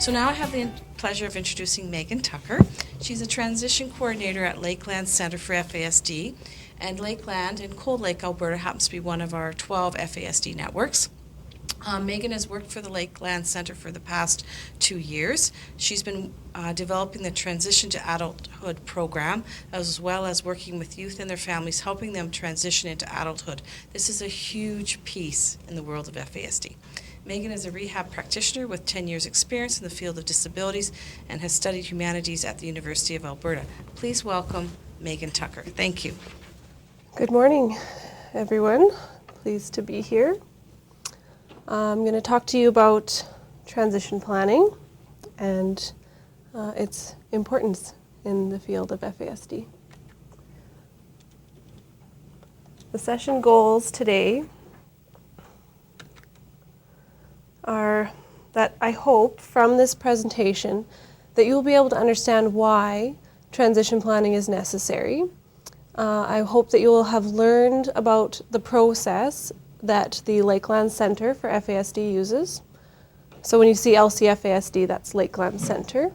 So now I have the pleasure of introducing Megan Tucker. She's a transition coordinator at Lakeland Centre for FASD, and Lakeland in Cold Lake, Alberta happens to be one of our 12 FASD networks. Megan has worked for the Lakeland Centre for the past 2 years. She's been developing the Transition to Adulthood program, as well as working with youth and their families, helping them transition into adulthood. This is a huge piece in the world of FASD. Megan is a rehab practitioner with 10 years experience in the field of disabilities and has studied humanities at the University of Alberta. Please welcome Megan Tucker. Thank you. Good morning, everyone. Pleased to be here. I'm going to talk to you about transition planning and its importance in the field of FASD. The session goals today are that I hope from this presentation that you will be able to understand why transition planning is necessary. I hope that you will have learned about the process that the Lakeland Centre for FASD uses. So when you see LCFASD, that's Lakeland Centre.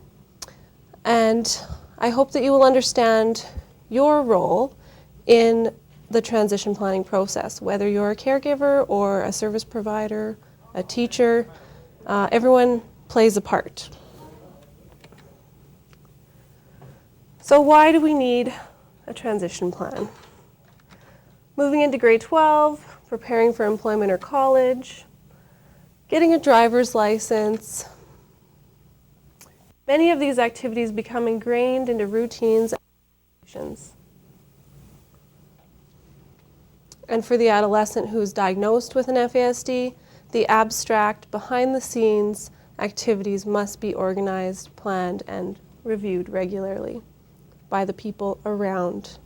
And I hope that you will understand your role in the transition planning process, whether you're a caregiver or a service provider, a teacher, everyone plays a part. So why do we need a transition plan? Moving into grade 12, preparing for employment or college, getting a driver's license. Many of these activities become ingrained into routines and expectations. And for the adolescent who is diagnosed with an FASD, the abstract, behind-the-scenes activities must be organized, planned, and reviewed regularly by the people around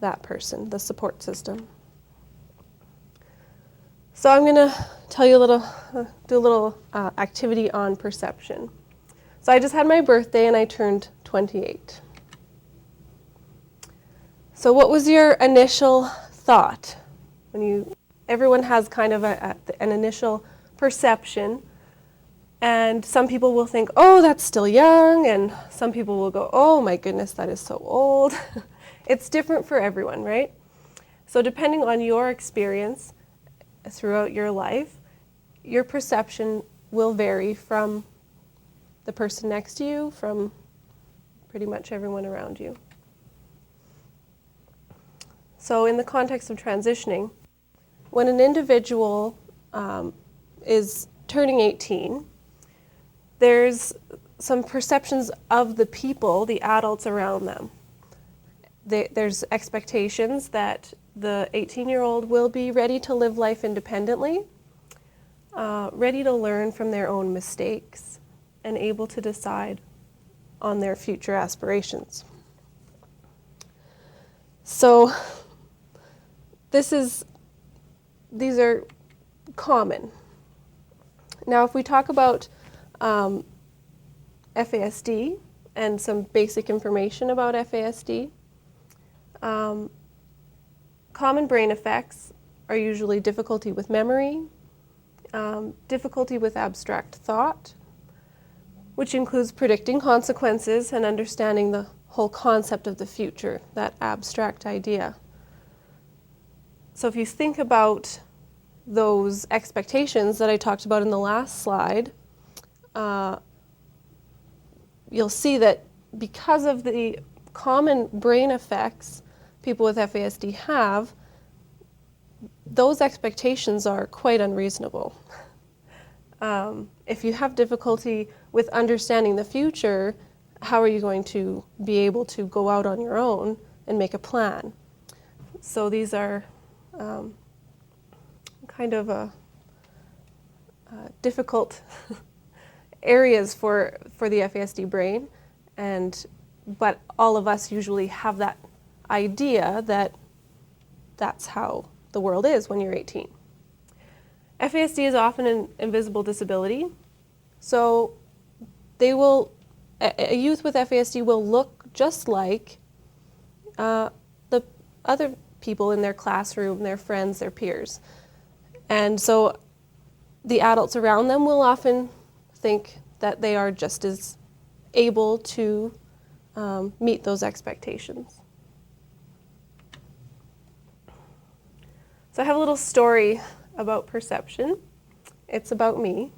that person, the support system. So I'm going to tell you do a little activity on perception. So I just had my birthday and I turned 28. So what was your initial thought? Everyone has kind of an initial perception, and some people will think, oh, that's still young, and some people will go, oh my goodness, that is so old. It's different for everyone, right? So depending on your experience throughout your life, your perception will vary from the person next to you, from pretty much everyone around you. So in the context of transitioning, when an individual is turning 18, there's some perceptions of the people, the adults around them. There's expectations that the 18-year-old will be ready to live life independently, ready to learn from their own mistakes, and able to decide on their future aspirations. So these are common. Now, if we talk about FASD and some basic information about FASD, common brain effects are usually difficulty with memory, difficulty with abstract thought, which includes predicting consequences and understanding the whole concept of the future, that abstract idea. So if you think about those expectations that I talked about in the last slide, you'll see that because of the common brain effects people with FASD have, those expectations are quite unreasonable. If you have difficulty with understanding the future, how are you going to be able to go out on your own and make a plan? So these are kind of difficult areas for the FASD brain, but all of us usually have that idea that that's how the world is when you're 18. FASD is often an invisible disability, so a youth with FASD will look just like the other people in their classroom, their friends, their peers. And so the adults around them will often think that they are just as able to meet those expectations. So I have a little story about perception. It's about me.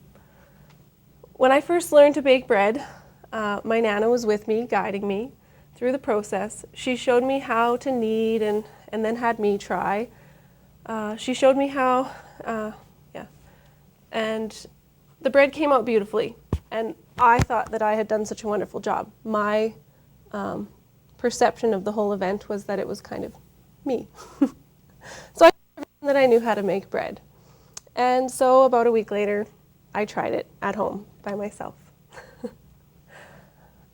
When I first learned to bake bread, my Nana was with me, guiding me through the process. She showed me how to knead and then had me try. She showed me how, and the bread came out beautifully. And I thought that I had done such a wonderful job. My perception of the whole event was that it was kind of me. So I that I knew how to make bread. And so about a week later, I tried it at home by myself.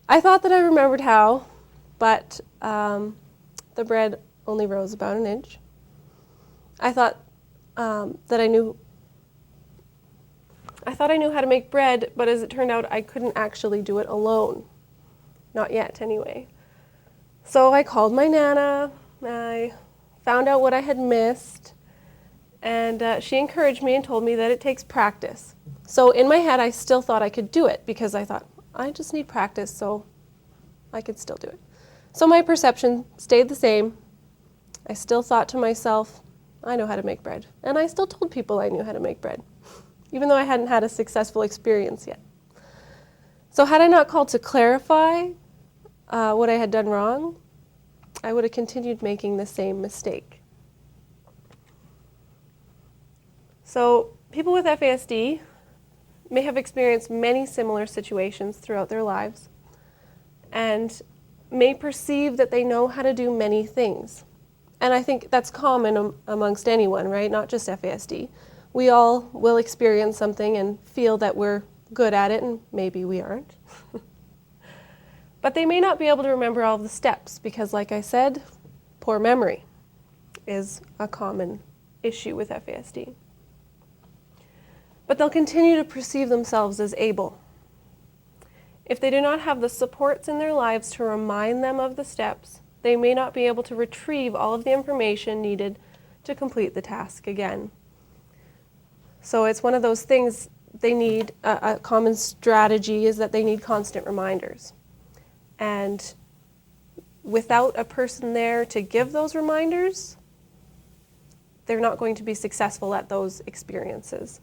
I thought that I remembered how, but the bread only rose about an inch. I thought that I knew how to make bread, but as it turned out, I couldn't actually do it alone. Not yet, anyway. So I called my Nana, I found out what I had missed, and she encouraged me and told me that it takes practice. So in my head, I still thought I could do it because I thought, I just need practice, so I could still do it. So my perception stayed the same. I still thought to myself, I know how to make bread. And I still told people I knew how to make bread, even though I hadn't had a successful experience yet. So had I not called to clarify what I had done wrong, I would have continued making the same mistake. So people with FASD may have experienced many similar situations throughout their lives and may perceive that they know how to do many things. And I think that's common amongst anyone, right? Not just FASD. We all will experience something and feel that we're good at it, and maybe we aren't. But they may not be able to remember all of the steps because, like I said, poor memory is a common issue with FASD. But they'll continue to perceive themselves as able. If they do not have the supports in their lives to remind them of the steps, they may not be able to retrieve all of the information needed to complete the task again. So it's one of those things they need, a common strategy is that they need constant reminders. And without a person there to give those reminders, they're not going to be successful at those experiences.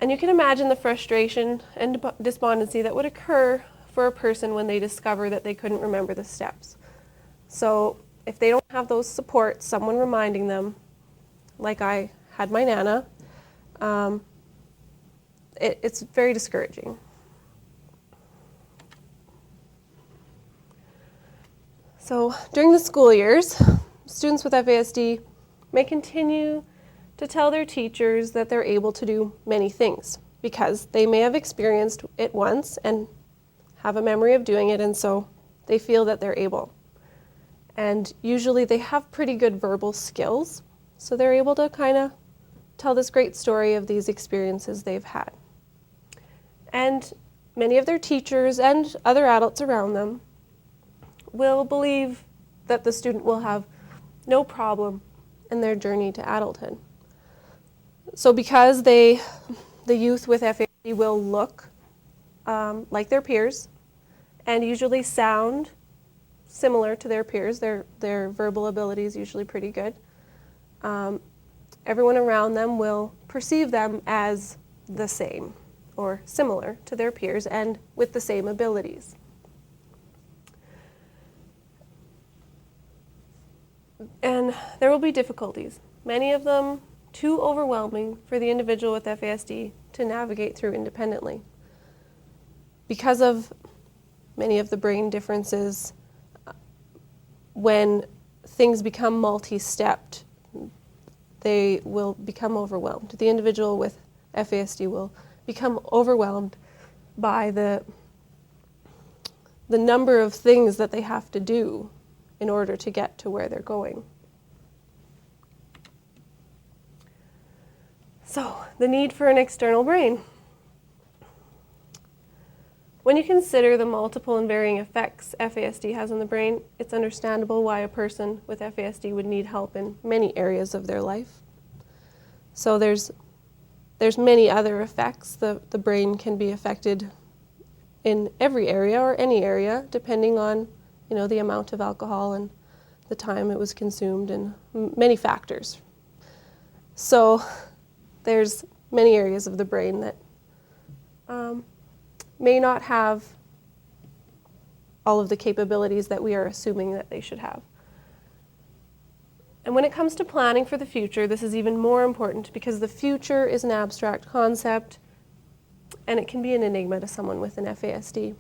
And you can imagine the frustration and despondency that would occur for a person when they discover that they couldn't remember the steps. So if they don't have those supports, someone reminding them, like I had my Nana, it's very discouraging. So during the school years, students with FASD may continue to tell their teachers that they're able to do many things because they may have experienced it once and have a memory of doing it, and so they feel that they're able. And usually they have pretty good verbal skills, so they're able to kind of tell this great story of these experiences they've had. And many of their teachers and other adults around them will believe that the student will have no problem in their journey to adulthood. So because the youth with FASD will look like their peers and usually sound similar to their peers, their verbal ability is usually pretty good, everyone around them will perceive them as the same or similar to their peers and with the same abilities. And there will be difficulties, many of them too overwhelming for the individual with FASD to navigate through independently. Because of many of the brain differences, when things become multi-stepped, they will become overwhelmed. The individual with FASD will become overwhelmed by the number of things that they have to do in order to get to where they're going. So, the need for an external brain. When you consider the multiple and varying effects FASD has on the brain, it's understandable why a person with FASD would need help in many areas of their life. So there's there's many other effects. The brain can be affected in every area or any area, depending on, the amount of alcohol and the time it was consumed and many factors. So there's many areas of the brain that may not have all of the capabilities that we are assuming that they should have. And when it comes to planning for the future, this is even more important because the future is an abstract concept and it can be an enigma to someone with an FASD.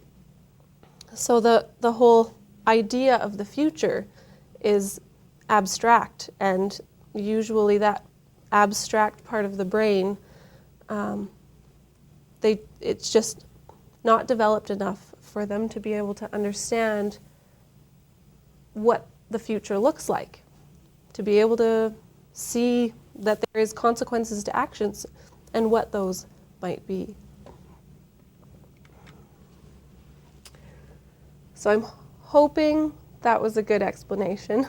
So the whole idea of the future is abstract, and usually that abstract part of the brain, it's just not developed enough for them to be able to understand what the future looks like, to be able to see that there is consequences to actions and what those might be. So I'm hoping that was a good explanation.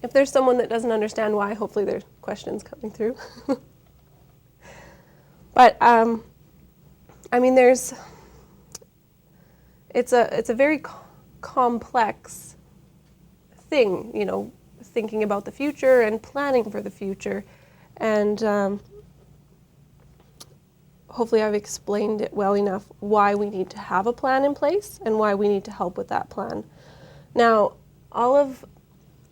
If there's someone that doesn't understand why, hopefully there's questions coming through. But it's a very complex thing, thinking about the future and planning for the future, and hopefully I've explained it well enough why we need to have a plan in place and why we need to help with that plan. Now, all of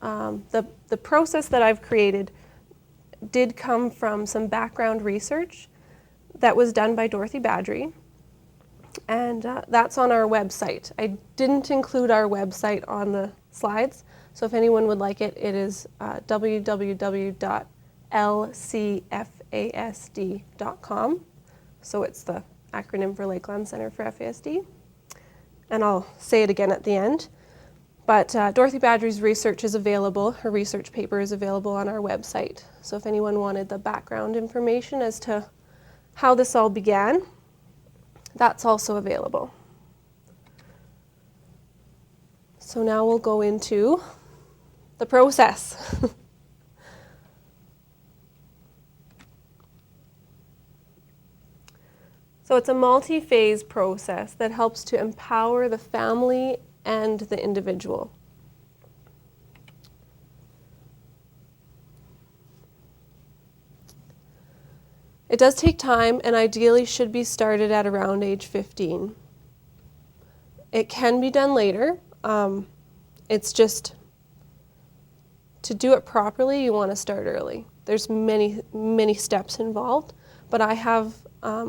the process that I've created did come from some background research that was done by Dorothy Badgery, and that's on our website. I didn't include our website on the slides, so if anyone would like it, it is www.lcfasd.com. So it's the acronym for Lakeland Centre for FASD, and I'll say it again at the end. But Dorothy Badgery's research is available, her research paper is available on our website. So if anyone wanted the background information as to how this all began, that's also available. So now we'll go into the process. So it's a multi-phase process that helps to empower the family and the individual. It does take time and ideally should be started at around age 15. It can be done later. It's just, to do it properly, you want to start early. There's many steps involved, but I have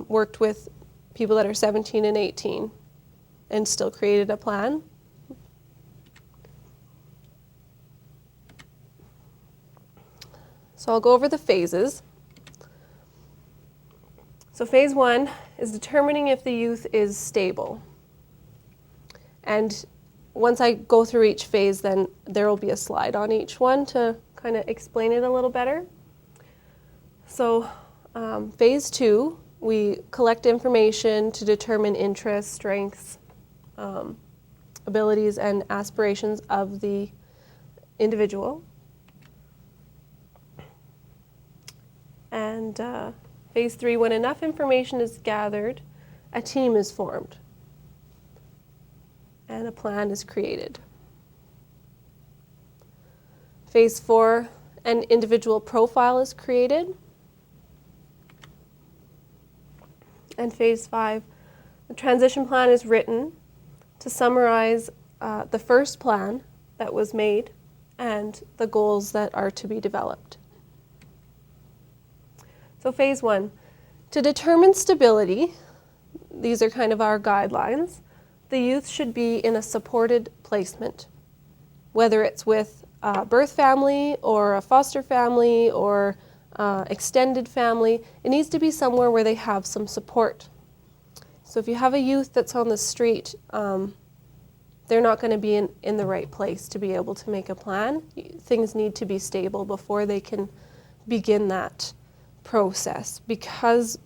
worked with people that are 17 and 18 and still created a plan. So I'll go over the phases. So phase 1 is determining if the youth is stable. And once I go through each phase, then there will be a slide on each one to kind of explain it a little better. So phase 2, we collect information to determine interests, strengths, abilities, and aspirations of the individual. And phase 3, when enough information is gathered, a team is formed and a plan is created. Phase 4, an individual profile is created. And phase 5, the transition plan is written to summarize the first plan that was made and the goals that are to be developed. So phase 1, to determine stability, these are kind of our guidelines. The youth should be in a supported placement, whether it's with a birth family or a foster family or extended family. It needs to be somewhere where they have some support. So if you have a youth that's on the street, they're not going to be in the right place to be able to make a plan. Things need to be stable before they can begin that process, because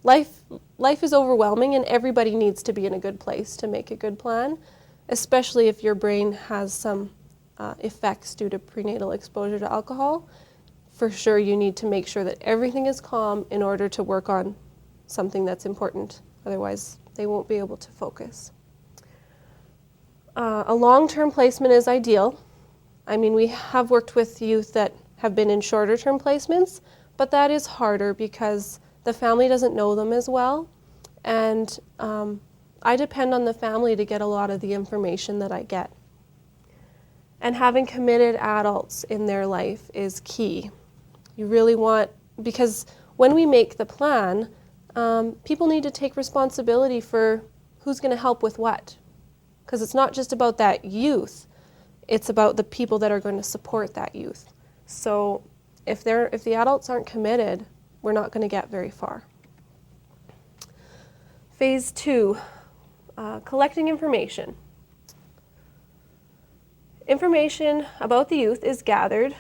life is overwhelming and everybody needs to be in a good place to make a good plan, especially if your brain has some effects due to prenatal exposure to alcohol, for sure you need to make sure that everything is calm in order to work on something that's important. Otherwise, they won't be able to focus. A long-term placement is ideal. I mean, we have worked with youth that have been in shorter-term placements, but that is harder because the family doesn't know them as well. And I depend on the family to get a lot of the information that I get. And having committed adults in their life is key. You really want, because when we make the plan, people need to take responsibility for who's going to help with what. Because it's not just about that youth, it's about the people that are going to support that youth. So if the adults aren't committed, we're not going to get very far. Phase 2, collecting information. Information about the youth is gathered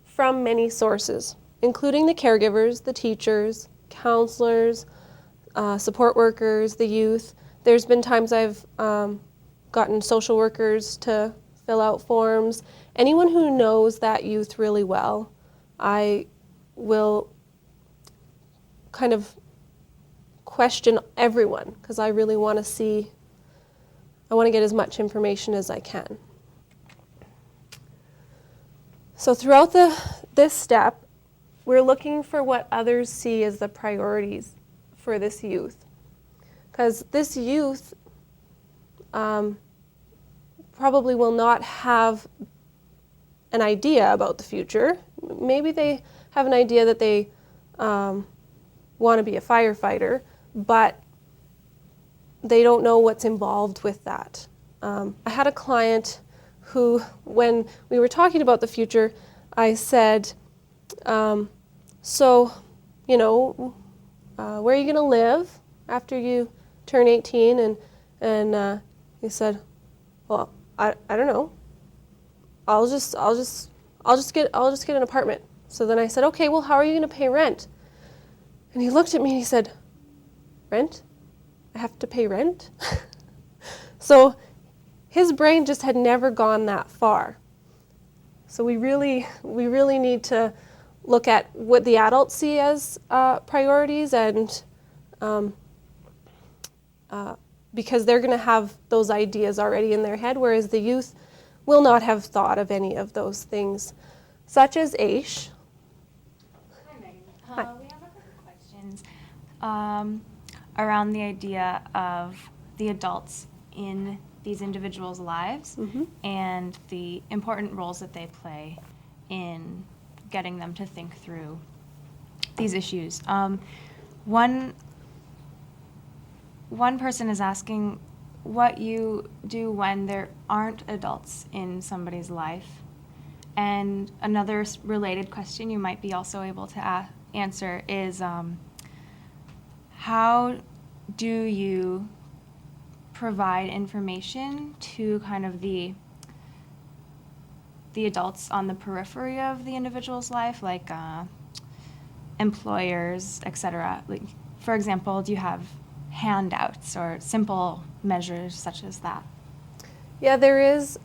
from many sources, including the caregivers, the teachers, counselors, support workers, the youth. There's been times I've gotten social workers to fill out forms. Anyone who knows that youth really well, I will kind of question everyone because I really want to get as much information as I can. So throughout this step, we're looking for what others see as the priorities for this youth. Because this youth probably will not have an idea about the future. Maybe they have an idea that they want to be a firefighter, but they don't know what's involved with that. I had a client who, when we were talking about the future, I said, so, where are you going to live after you turn 18? And he said, well, I don't know. I'll just get an apartment. So then I said, okay, well, how are you going to pay rent? And he looked at me and he said, rent? I have to pay rent? So his brain just had never gone that far. So we really need to look at what the adults see as priorities, and because they're going to have those ideas already in their head, whereas the youth will not have thought of any of those things, such as Aish. Hi, Megan. We have a couple of questions around the idea of the adults in these individuals' lives and the important roles that they play in getting them to think through these issues. One person is asking what you do when there aren't adults in somebody's life. And another related question you might be also able to answer is how do you provide information to kind of the adults on the periphery of the individual's life, like employers, etc. Like, for example, do you have handouts or simple measures such as that? Yeah, there is.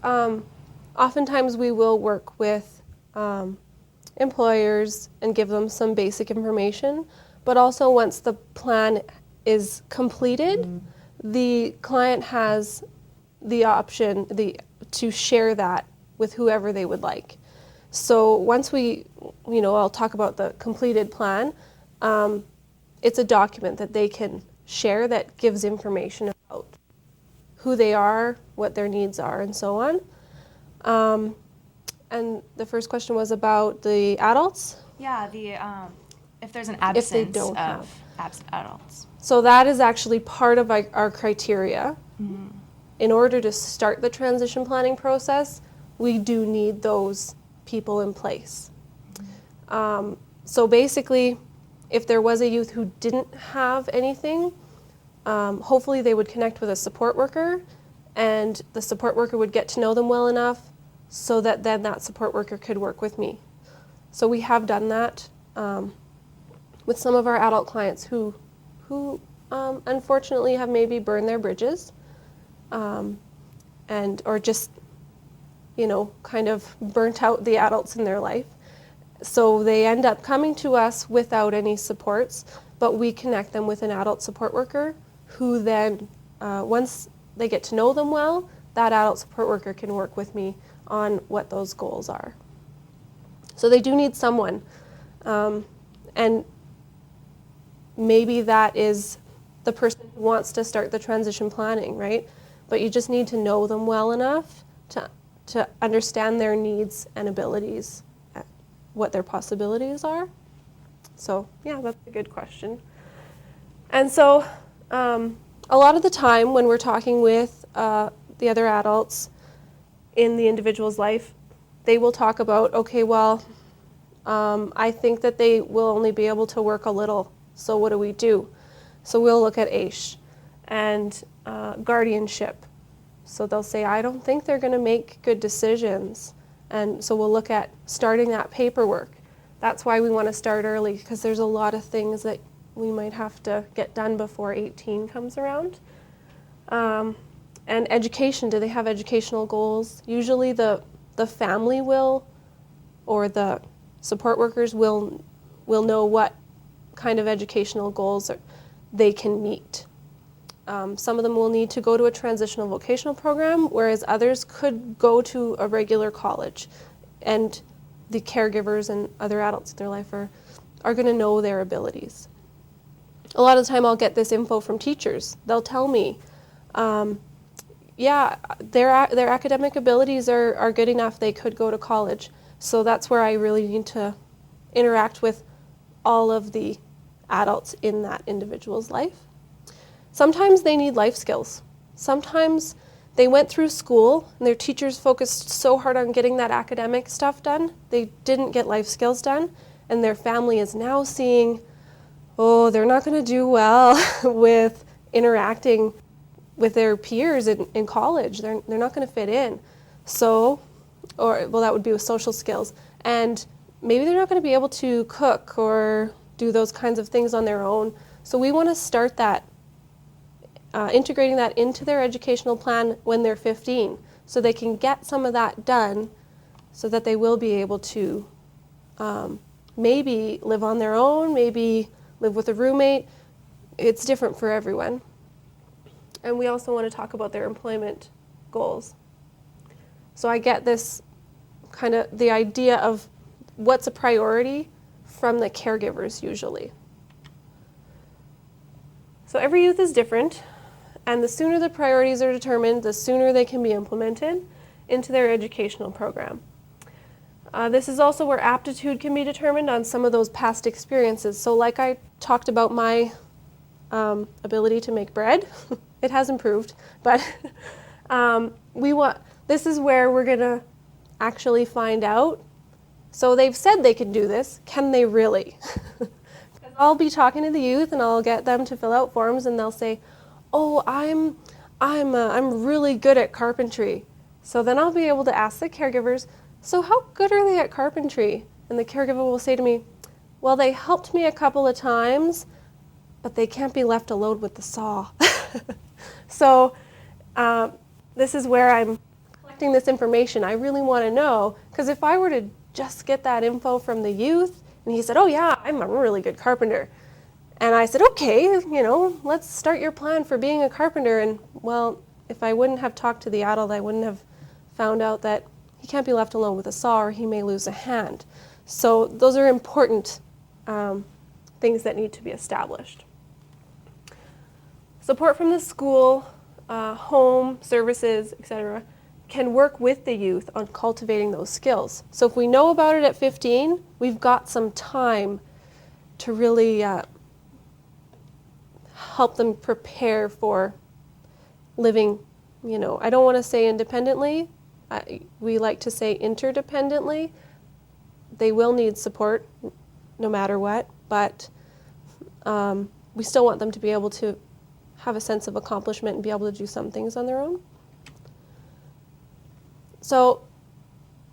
Oftentimes we will work with employers and give them some basic information, but also once the plan is completed, the client has the option to share that with whoever they would like. So once I'll talk about the completed plan, it's a document that they can share that gives information about who they are, what their needs are, and so on. And the first question was about the adults? Yeah, if there's an absence of adults. So that is actually part of our criteria. In order to start the transition planning process, we do need those people in place. So basically, if there was a youth who didn't have anything, hopefully they would connect with a support worker, and the support worker would get to know them well enough so that then that support worker could work with me. So we have done that with some of our adult clients who unfortunately have maybe burned their bridges or just kind of burnt out the adults in their life. So they end up coming to us without any supports, but we connect them with an adult support worker who then, once they get to know them well, that adult support worker can work with me on what those goals are. So they do need someone. And maybe that is the person who wants to start the transition planning, right? But you just need to know them well enough to understand their needs and abilities, what their possibilities are. So yeah, that's a good question. And so a lot of the time when we're talking with the other adults in the individual's life, they will talk about, okay, well, I think that they will only be able to work a little, so what do we do? So we'll look at AISH and guardianship. So they'll say, I don't think they're going to make good decisions. And so we'll look at starting that paperwork. That's why we want to start early, because there's a lot of things that we might have to get done before 18 comes around. And education, do they have educational goals? Usually the family will, or the support workers will know what kind of educational goals they can meet. Some of them will need to go to a transitional vocational program, whereas others could go to a regular college. And the caregivers and other adults in their life are going to know their abilities. A lot of the time I'll get this info from teachers. They'll tell me, yeah, their academic abilities are good enough, they could go to college. So that's where I really need to interact with all of the adults in that individual's life. Sometimes they need life skills. Sometimes they went through school and their teachers focused so hard on getting that academic stuff done, they didn't get life skills done, and their family is now seeing, oh, they're not going to do well with interacting with their peers in college. They're not going to fit in. So, that would be with social skills. And maybe they're not going to be able to cook or do those kinds of things on their own. So we want to start that, integrating that into their educational plan when they're 15, so they can get some of that done so that they will be able to maybe live on their own, maybe live with a roommate. It's different for everyone. And we also want to talk about their employment goals. So I get this kind of the idea of what's a priority from the caregivers usually. So every youth is different, and the sooner the priorities are determined, the sooner they can be implemented into their educational program. This is also where aptitude can be determined on some of those past experiences. So like I talked about my ability to make bread, it has improved, but this is where we're going to actually find out. So they've said they can do this. Can they really? Because I'll be talking to the youth and I'll get them to fill out forms and they'll say, oh, I'm really good at carpentry. So then I'll be able to ask the caregivers, so how good are they at carpentry? And the caregiver will say to me, well, they helped me a couple of times, but they can't be left alone with the saw. So this is where I'm collecting this information. I really want to know, because if I were to just get that info from the youth, and he said, oh yeah, I'm a really good carpenter. And I said, okay, let's start your plan for being a carpenter. And well, if I wouldn't have talked to the adult, I wouldn't have found out that he can't be left alone with a saw or he may lose a hand. So those are important things that need to be established. Support from the school, home, services, etc., can work with the youth on cultivating those skills. So if we know about it at 15, we've got some time to really help them prepare for living, I don't want to say independently, we like to say interdependently. They will need support no matter what, but we still want them to be able to have a sense of accomplishment and be able to do some things on their own. So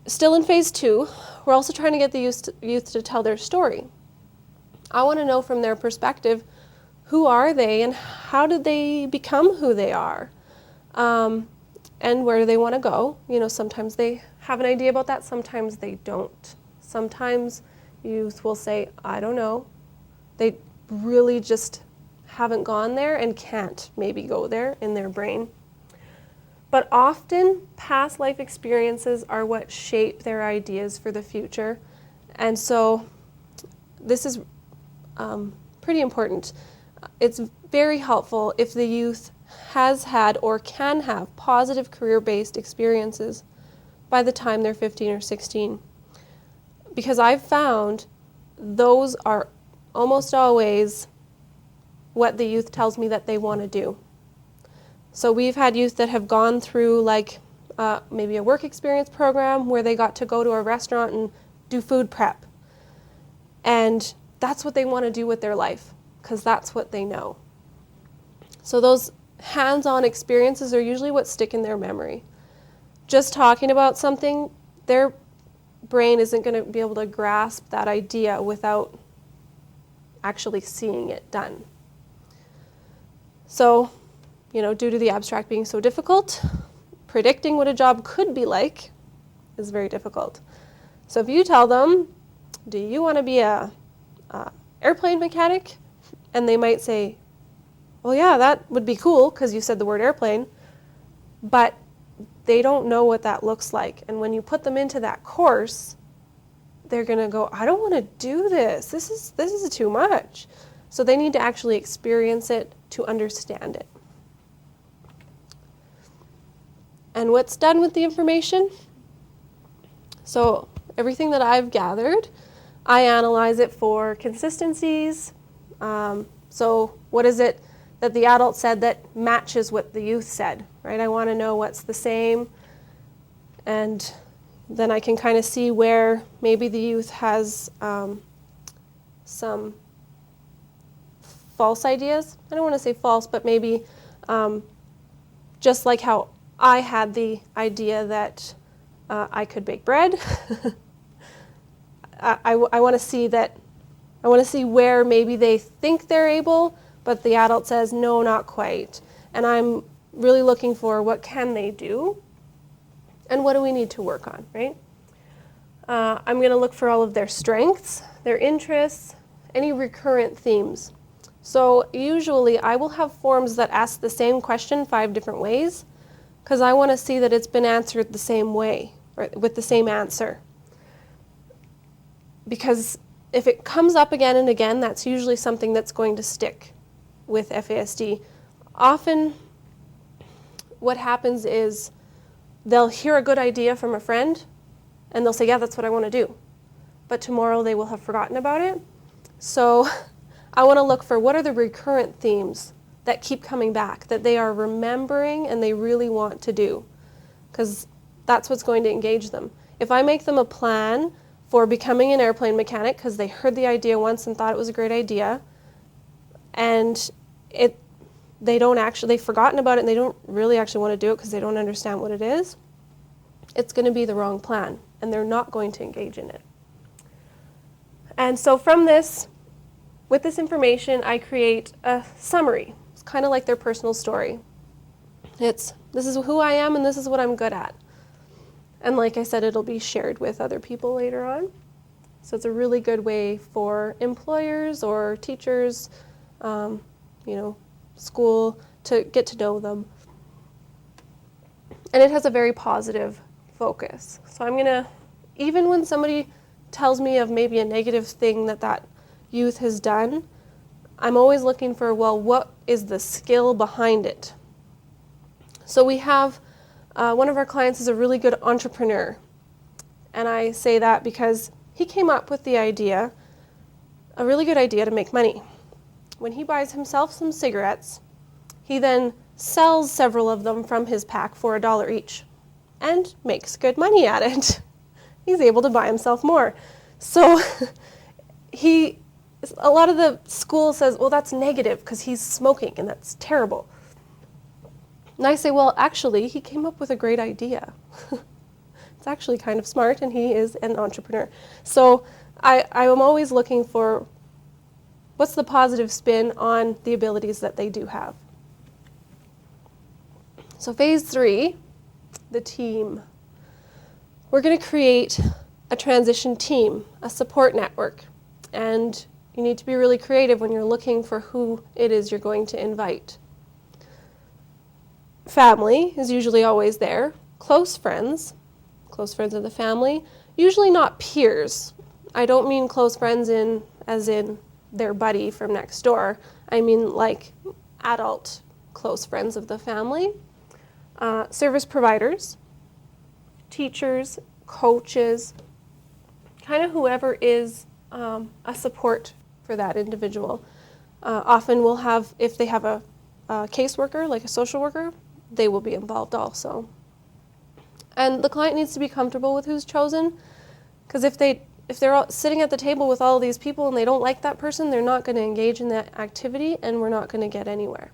still in phase 2, we're also trying to get the youth to tell their story. I want to know from their perspective, who are they and how did they become who they are? and where do they want to go. You know, sometimes they have an idea about that, sometimes they don't. Sometimes youth will say, I don't know. They really just haven't gone there and can't maybe go there in their brain. But often, past life experiences are what shape their ideas for the future. And so this is pretty important. It's very helpful if the youth has had or can have positive career-based experiences by the time they're 15 or 16. Because I've found those are almost always what the youth tells me that they want to do. So we've had youth that have gone through like maybe a work experience program where they got to go to a restaurant and do food prep. And that's what they want to do with their life, because that's what they know. So those hands-on experiences are usually what stick in their memory. Just talking about something, their brain isn't going to be able to grasp that idea without actually seeing it done. So, you know, due to the abstract being so difficult, predicting what a job could be like is very difficult. So if you tell them, do you want to be a airplane mechanic? And they might say, well, yeah, that would be cool because you said the word airplane, but they don't know what that looks like. And when you put them into that course, they're going to go, I don't want to do this. This is too much. So they need to actually experience it to understand it. And what's done with the information? So everything that I've gathered, I analyze it for consistencies. So what is it that the adult said that matches what the youth said, right? I want to know what's the same. And then I can kind of see where maybe the youth has some false ideas. I don't want to say false, but maybe just like how I had the idea that I could bake bread. I want to see that. I want to see where maybe they think they're able, but the adult says, no, not quite. And I'm really looking for what can they do and what do we need to work on, right? I'm going to look for all of their strengths, their interests, any recurrent themes. So usually I will have forms that ask the same question 5 different ways because I want to see that it's been answered the same way or with the same answer. Because if it comes up again and again, that's usually something that's going to stick with FASD. Often what happens is they'll hear a good idea from a friend and they'll say, yeah, that's what I want to do. But tomorrow they will have forgotten about it. So I want to look for what are the recurrent themes that keep coming back, that they are remembering and they really want to do, because that's what's going to engage them. If I make them a plan for becoming an airplane mechanic because they heard the idea once and thought it was a great idea, and they've forgotten about it and they don't really actually want to do it because they don't understand what it is, it's going to be the wrong plan and they're not going to engage in it. And so from this, with this information, I create a summary. It's kind of like their personal story. This is who I am and this is what I'm good at. And like I said, it'll be shared with other people later on. So it's a really good way for employers or teachers, school, to get to know them. And it has a very positive focus. So I'm going to, even when somebody tells me of maybe a negative thing that youth has done, I'm always looking for, well, what is the skill behind it? So we have one of our clients is a really good entrepreneur. And I say that because he came up with the idea, a really good idea to make money. When he buys himself some cigarettes, he then sells several of them from his pack for $1 each and makes good money at it. He's able to buy himself more. So a lot of the school says, well, that's negative because he's smoking and that's terrible. And I say, well, actually, he came up with a great idea. It's actually kind of smart, and he is an entrepreneur. So I am always looking for what's the positive spin on the abilities that they do have. So phase 3 the team. We're going to create a transition team, a support network, and you need to be really creative when you're looking for who it is you're going to invite. Family is usually always there. Close friends of the family, usually not peers. I don't mean close friends as in their buddy from next door. I mean like adult close friends of the family. Service providers, teachers, coaches, kind of whoever is a support for that individual. Often we'll have, if they have a caseworker, like a social worker, they will be involved also. And the client needs to be comfortable with who's chosen, because if they're all sitting at the table with all of these people and they don't like that person, they're not going to engage in that activity and we're not going to get anywhere.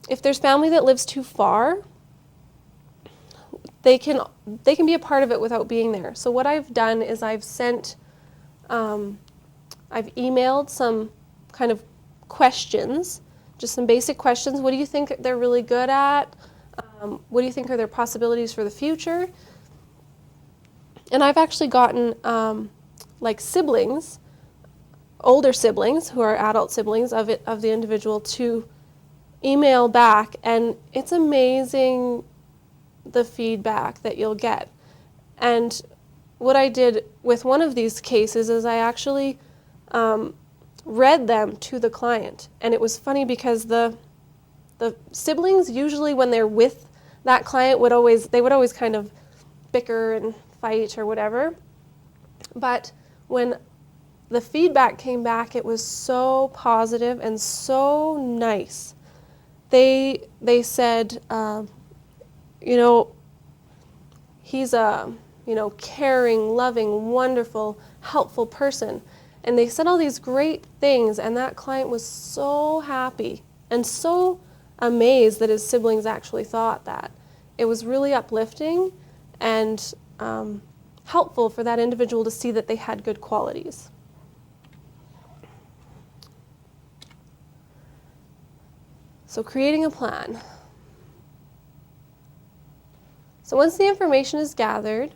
If there's family that lives too far, they can be a part of it without being there. So what I've done is I've emailed some kind of questions, just some basic questions. What do you think they're really good at? What do you think are their possibilities for the future? And I've actually gotten like siblings, older siblings who are adult siblings of the individual to email back, and it's amazing the feedback that you'll get. And what I did with one of these cases is I actually read them to the client, and it was funny because the siblings usually when they're with that client would always kind of bicker and fight or whatever. But when the feedback came back, it was so positive and so nice. They said, he's a caring, loving, wonderful, helpful person. And they said all these great things, and that client was so happy and so amazed that his siblings actually thought that. It was really uplifting and helpful for that individual to see that they had good qualities. So creating a plan. So once the information is gathered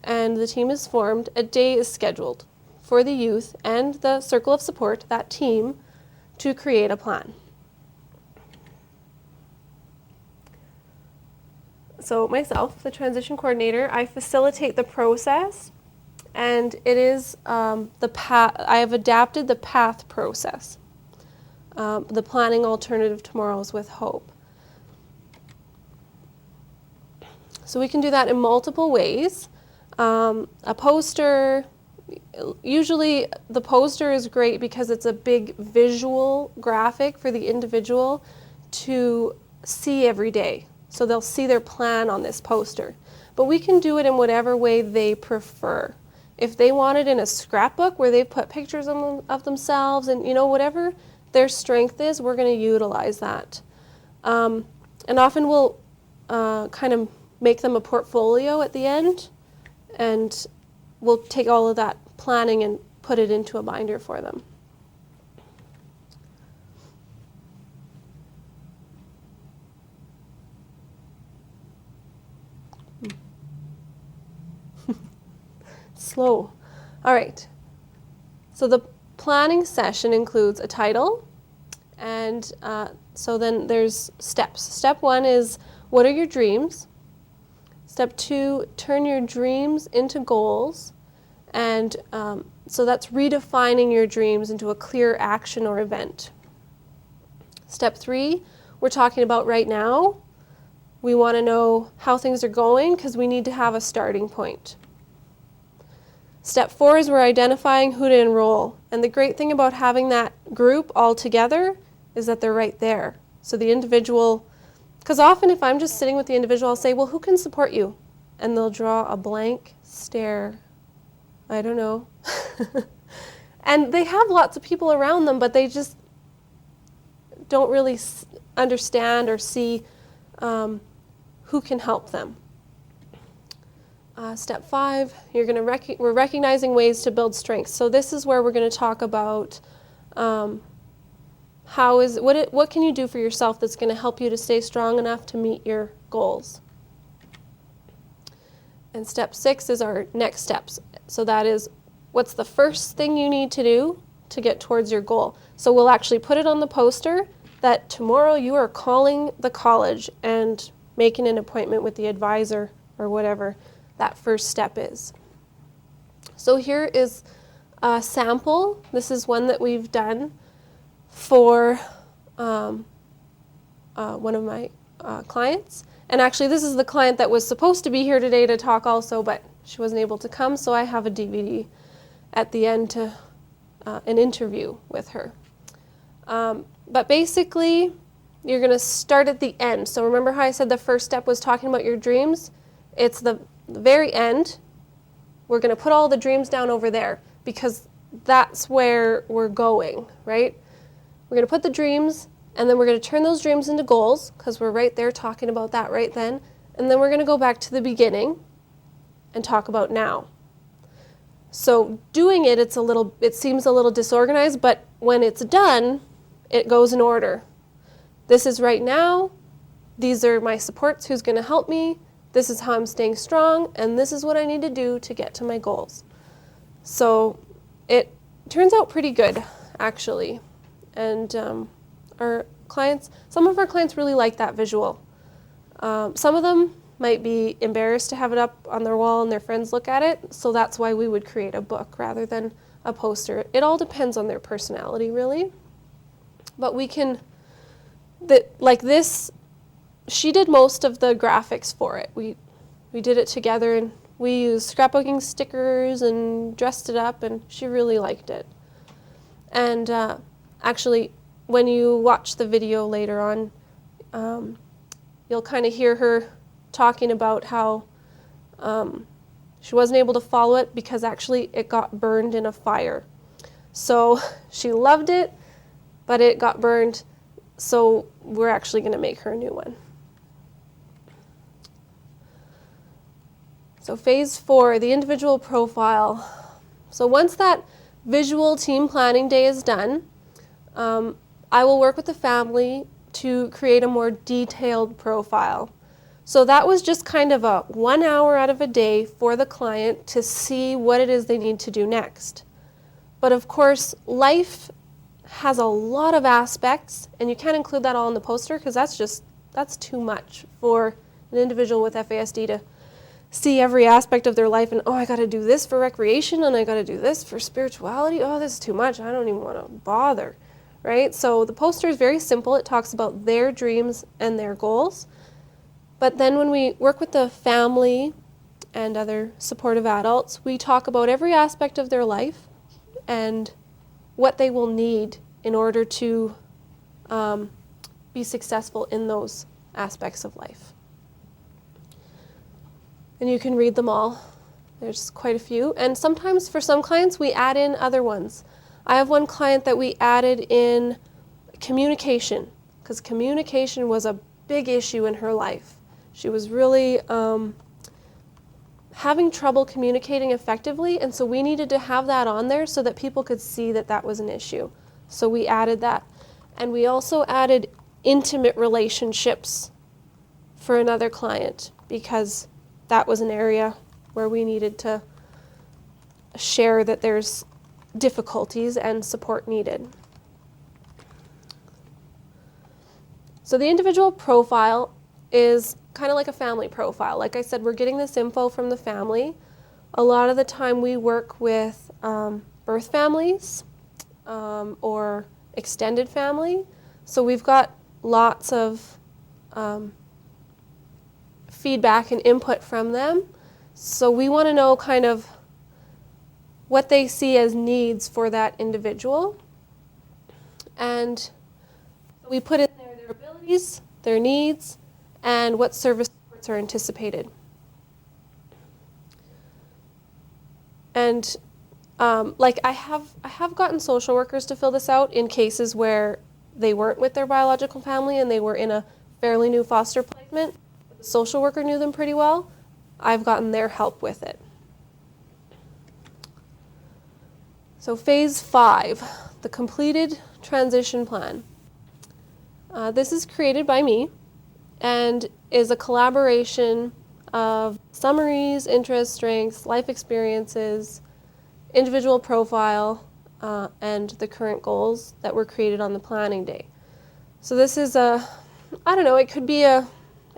and the team is formed, a day is scheduled for the youth and the circle of support, that team, to create a plan. So myself, the transition coordinator, I facilitate the process, and it is the path. I have adapted the PATH process, the Planning Alternative Tomorrows with Hope. So we can do that in multiple ways. A poster, usually the poster is great because it's a big visual graphic for the individual to see every day. So they'll see their plan on this poster. But we can do it in whatever way they prefer. If they want it in a scrapbook where they've put pictures of themselves and whatever their strength is, we're going to utilize that. And often we'll kind of make them a portfolio at the end, and we'll take all of that planning and put it into a binder for them. Slow. All right. So the planning session includes a title, and so then there's steps. Step 1 is, what are your dreams? Step 2, turn your dreams into goals, and so that's redefining your dreams into a clear action or event. Step 3, we're talking about right now. We want to know how things are going because we need to have a starting point. Step 4 is we're identifying who to enroll. And the great thing about having that group all together is that they're right there. So the individual, because often if I'm just sitting with the individual, I'll say, well, who can support you? And they'll draw a blank stare. I don't know. And they have lots of people around them, but they just don't really understand or see who can help them. Step 5, we're recognizing ways to build strengths. So this is where we're going to talk about what can you do for yourself that's going to help you to stay strong enough to meet your goals? And step 6 is our next steps. So that is, what's the first thing you need to do to get towards your goal? So we'll actually put it on the poster that tomorrow you are calling the college and making an appointment with the advisor or whatever that first step is. So here is a sample. This is one that we've done for one of my clients. And actually, this is the client that was supposed to be here today to talk also, but she wasn't able to come, so I have a DVD at the end to an interview with her. But basically, you're going to start at the end. So remember how I said the first step was talking about your dreams? It's the very end. We're going to put all the dreams down over there because that's where we're going, right? We're going to put the dreams, and then we're going to turn those dreams into goals because we're right there talking about that right then. And then we're going to go back to the beginning and talk about now. So doing it, it seems a little disorganized, but when it's done, it goes in order. This is right now. These are my supports. Who's going to help me? This is how I'm staying strong, and this is what I need to do to get to my goals. So it turns out pretty good, actually. And our clients, some of our clients really like that visual. Some of them might be embarrassed to have it up on their wall and their friends look at it, so that's why we would create a book rather than a poster. It all depends on their personality, really. But we can, like this, she did most of the graphics for it. We did it together, and we used scrapbooking stickers and dressed it up, and she really liked it. And actually, when you watch the video later on, you'll kind of hear her talking about how she wasn't able to follow it because actually it got burned in a fire. So she loved it, but it got burned, so we're actually going to make her a new one. So phase 4, the individual profile. So once that visual team planning day is done, I will work with the family to create a more detailed profile. So that was just kind of a 1 hour out of a day for the client to see what it is they need to do next. But of course, life has a lot of aspects, and you can't include that all in the poster because that's too much for an individual with FASD to see every aspect of their life and, oh, I got to do this for recreation and I got to do this for spirituality. Oh, this is too much. I don't even want to bother, right? So the poster is very simple. It talks about their dreams and their goals. But then when we work with the family and other supportive adults, we talk about every aspect of their life and what they will need in order to be successful in those aspects of life. And you can read them all. There's quite a few. And sometimes for some clients, we add in other ones. I have one client that we added in communication, because communication was a big issue in her life. She was really having trouble communicating effectively, and so we needed to have that on there so that people could see that that was an issue. So we added that. And we also added intimate relationships for another client, because that was an area where we needed to share that there's difficulties and support needed. So the individual profile is kind of like a family profile. Like I said, we're getting this info from the family. A lot of the time we work with birth families or extended family. So we've got lots of feedback and input from them. So we want to know kind of what they see as needs for that individual. And we put in there their abilities, their needs, and what service supports are anticipated. And like I have gotten social workers to fill this out in cases where they weren't with their biological family and they were in a fairly new foster placement. The social worker knew them pretty well. I've gotten their help with it. So phase 5, the completed transition plan. This is created by me and is a collaboration of summaries, interests, strengths, life experiences, individual profile, and the current goals that were created on the planning day. So this is it could be a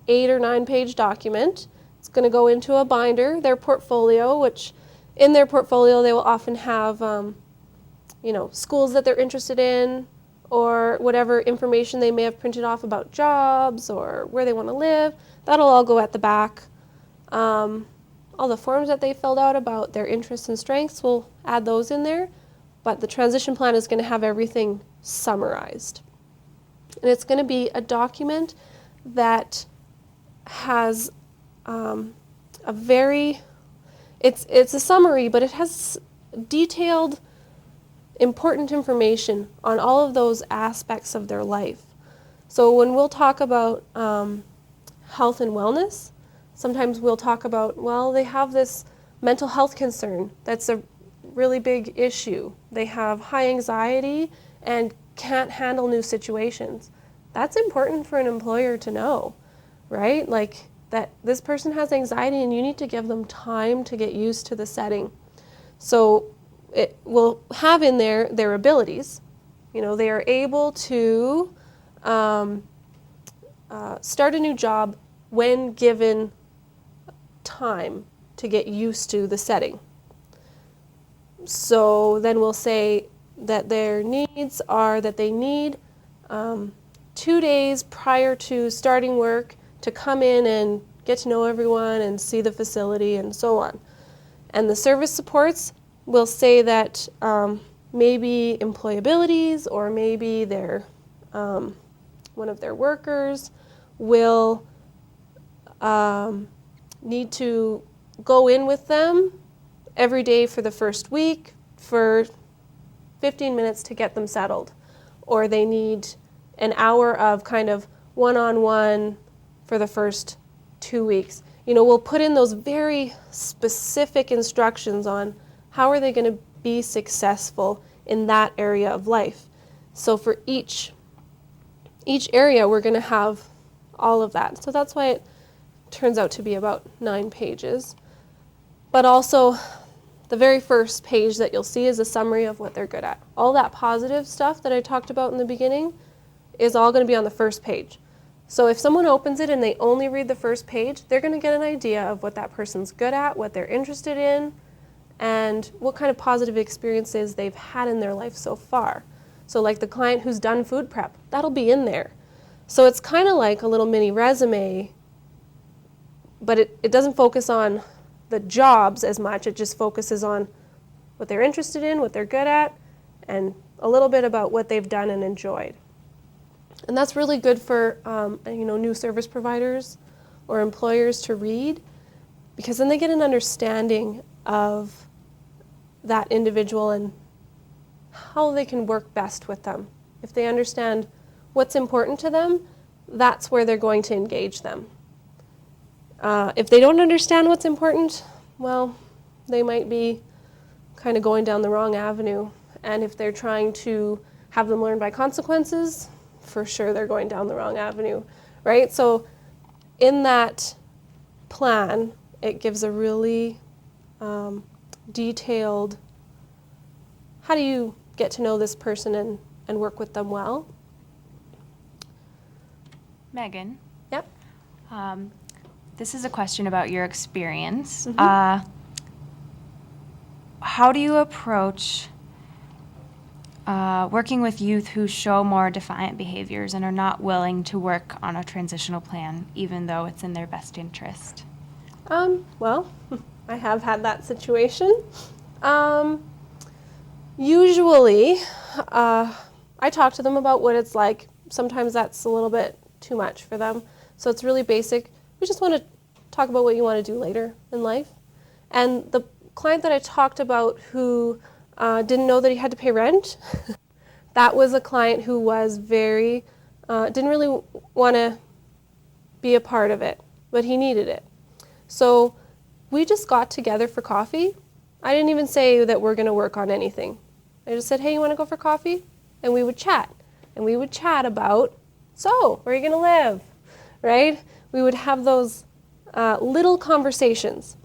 8 or 9 page document. It's going to go into a binder, their portfolio, which in their portfolio they will often have, schools that they're interested in, or whatever information they may have printed off about jobs or where they want to live. That'll all go at the back. All the forms that they filled out about their interests and strengths, we'll add those in there. But the transition plan is going to have everything summarized. And it's going to be a document that has it's a summary, but it has detailed, important information on all of those aspects of their life. So when we'll talk about health and wellness, sometimes we'll talk about, well, they have this mental health concern that's a really big issue. They have high anxiety and can't handle new situations. That's important for an employer to know, right? Like that this person has anxiety and you need to give them time to get used to the setting. So it will have in there their abilities. They are able to start a new job when given time to get used to the setting. So then we'll say that their needs are that they need 2 days prior to starting work to come in and get to know everyone and see the facility and so on. And the service supports will say that maybe employabilities or maybe their one of their workers will need to go in with them every day for the first week for 15 minutes to get them settled, or they need an hour of kind of one-on-one for the first 2 weeks. We'll put in those very specific instructions on how are they going to be successful in that area of life. So for each area, we're going to have all of that. So that's why it turns out to be about 9 pages. But also, the very first page that you'll see is a summary of what they're good at. All that positive stuff that I talked about in the beginning is all going to be on the first page. So if someone opens it and they only read the first page, they're going to get an idea of what that person's good at, what they're interested in, and what kind of positive experiences they've had in their life so far. So like the client who's done food prep, that'll be in there. So it's kind of like a little mini resume, but it doesn't focus on the jobs as much. It just focuses on what they're interested in, what they're good at, and a little bit about what they've done and enjoyed. And that's really good for new service providers or employers to read, because then they get an understanding of that individual and how they can work best with them. If they understand what's important to them, that's where they're going to engage them. If they don't understand what's important, well, they might be kind of going down the wrong avenue. And if they're trying to have them learn by consequences, for sure they're going down the wrong avenue, right? So in that plan, it gives a really detailed, how do you get to know this person and work with them well? Megan? Yep. This is a question about your experience. Mm-hmm. How do you approach working with youth who show more defiant behaviors and are not willing to work on a transitional plan, even though it's in their best interest? Well, I have had that situation. Usually, I talk to them about what it's like. Sometimes that's a little bit too much for them. So it's really basic. We just want to talk about what you want to do later in life. And the client that I talked about who didn't know that he had to pay rent, that was a client who was very, didn't really want to be a part of it, but he needed it. So we just got together for coffee. I didn't even say that we're going to work on anything. I just said, hey, you want to go for coffee? And we would chat. And we would chat about so where are you going to live, right? We would have those little conversations.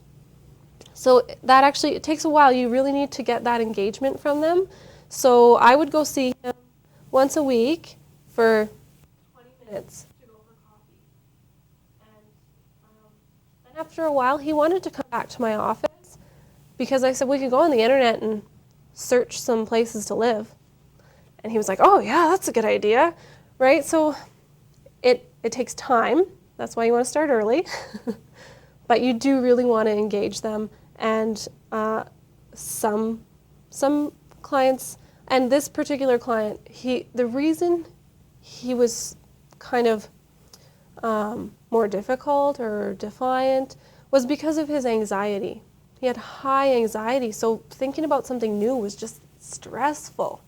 So that actually, it takes a while. You really need to get that engagement from them. So I would go see him once a week for 20 minutes to go for coffee. And then after a while, he wanted to come back to my office because I said we could go on the internet and search some places to live. And he was like, oh yeah, that's a good idea, right? So it takes time. That's why you want to start early. But you do really want to engage them. And some clients, and this particular client, the reason he was kind of more difficult or defiant was because of his anxiety. He had high anxiety, so thinking about something new was just stressful.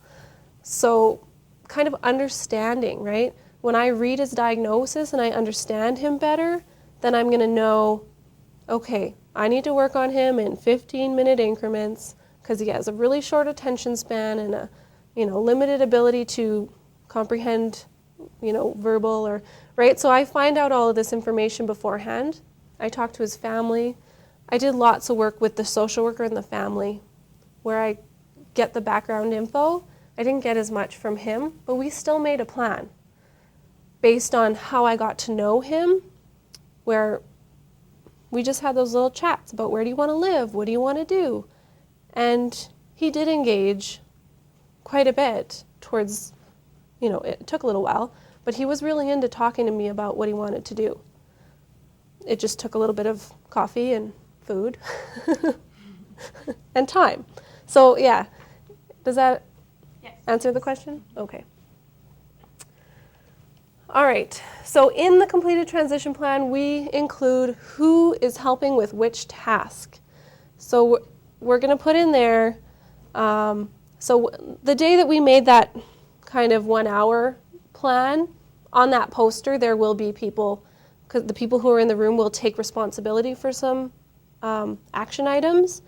So kind of understanding, right? When I read his diagnosis and I understand him better, then I'm going to know, okay, I need to work on him in 15-minute increments because he has a really short attention span and a limited ability to comprehend verbal or right. So I find out all of this information beforehand. I talk to his family. I did lots of work with the social worker and the family where I get the background info. I didn't get as much from him, but we still made a plan based on how I got to know him, where we just had those little chats about where do you want to live, what do you want to do? And he did engage quite a bit towards, it took a little while, but he was really into talking to me about what he wanted to do. It just took a little bit of coffee and food and time. So yeah, does that answer the question? Okay. All right, so in the completed transition plan, we include who is helping with which task. So we're going to put in there, so the day that we made that kind of 1 hour plan, on that poster there will be people, because the people who are in the room will take responsibility for some action items,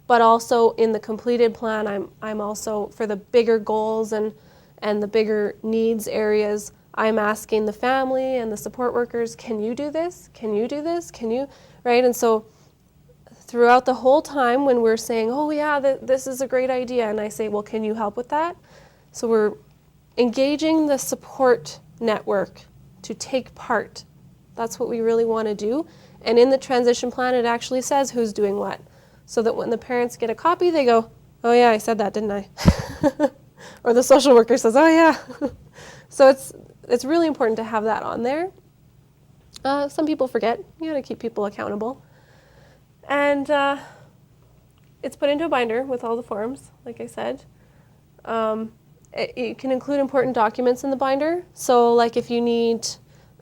but also in the completed plan, I'm also, for the bigger goals and the bigger needs areas, I'm asking the family and the support workers, can you do this? Can you do this? Can you, right? And so throughout the whole time when we're saying, oh yeah, this is a great idea, and I say, well, can you help with that? So we're engaging the support network to take part. That's what we really want to do. And in the transition plan, it actually says who's doing what. So that when the parents get a copy, they go, oh yeah, I said that, didn't I? Or the social worker says, oh yeah. So it's really important to have that on there. Some people forget. You got to keep people accountable. And it's put into a binder with all the forms, like I said. You can include important documents in the binder. So like if you need,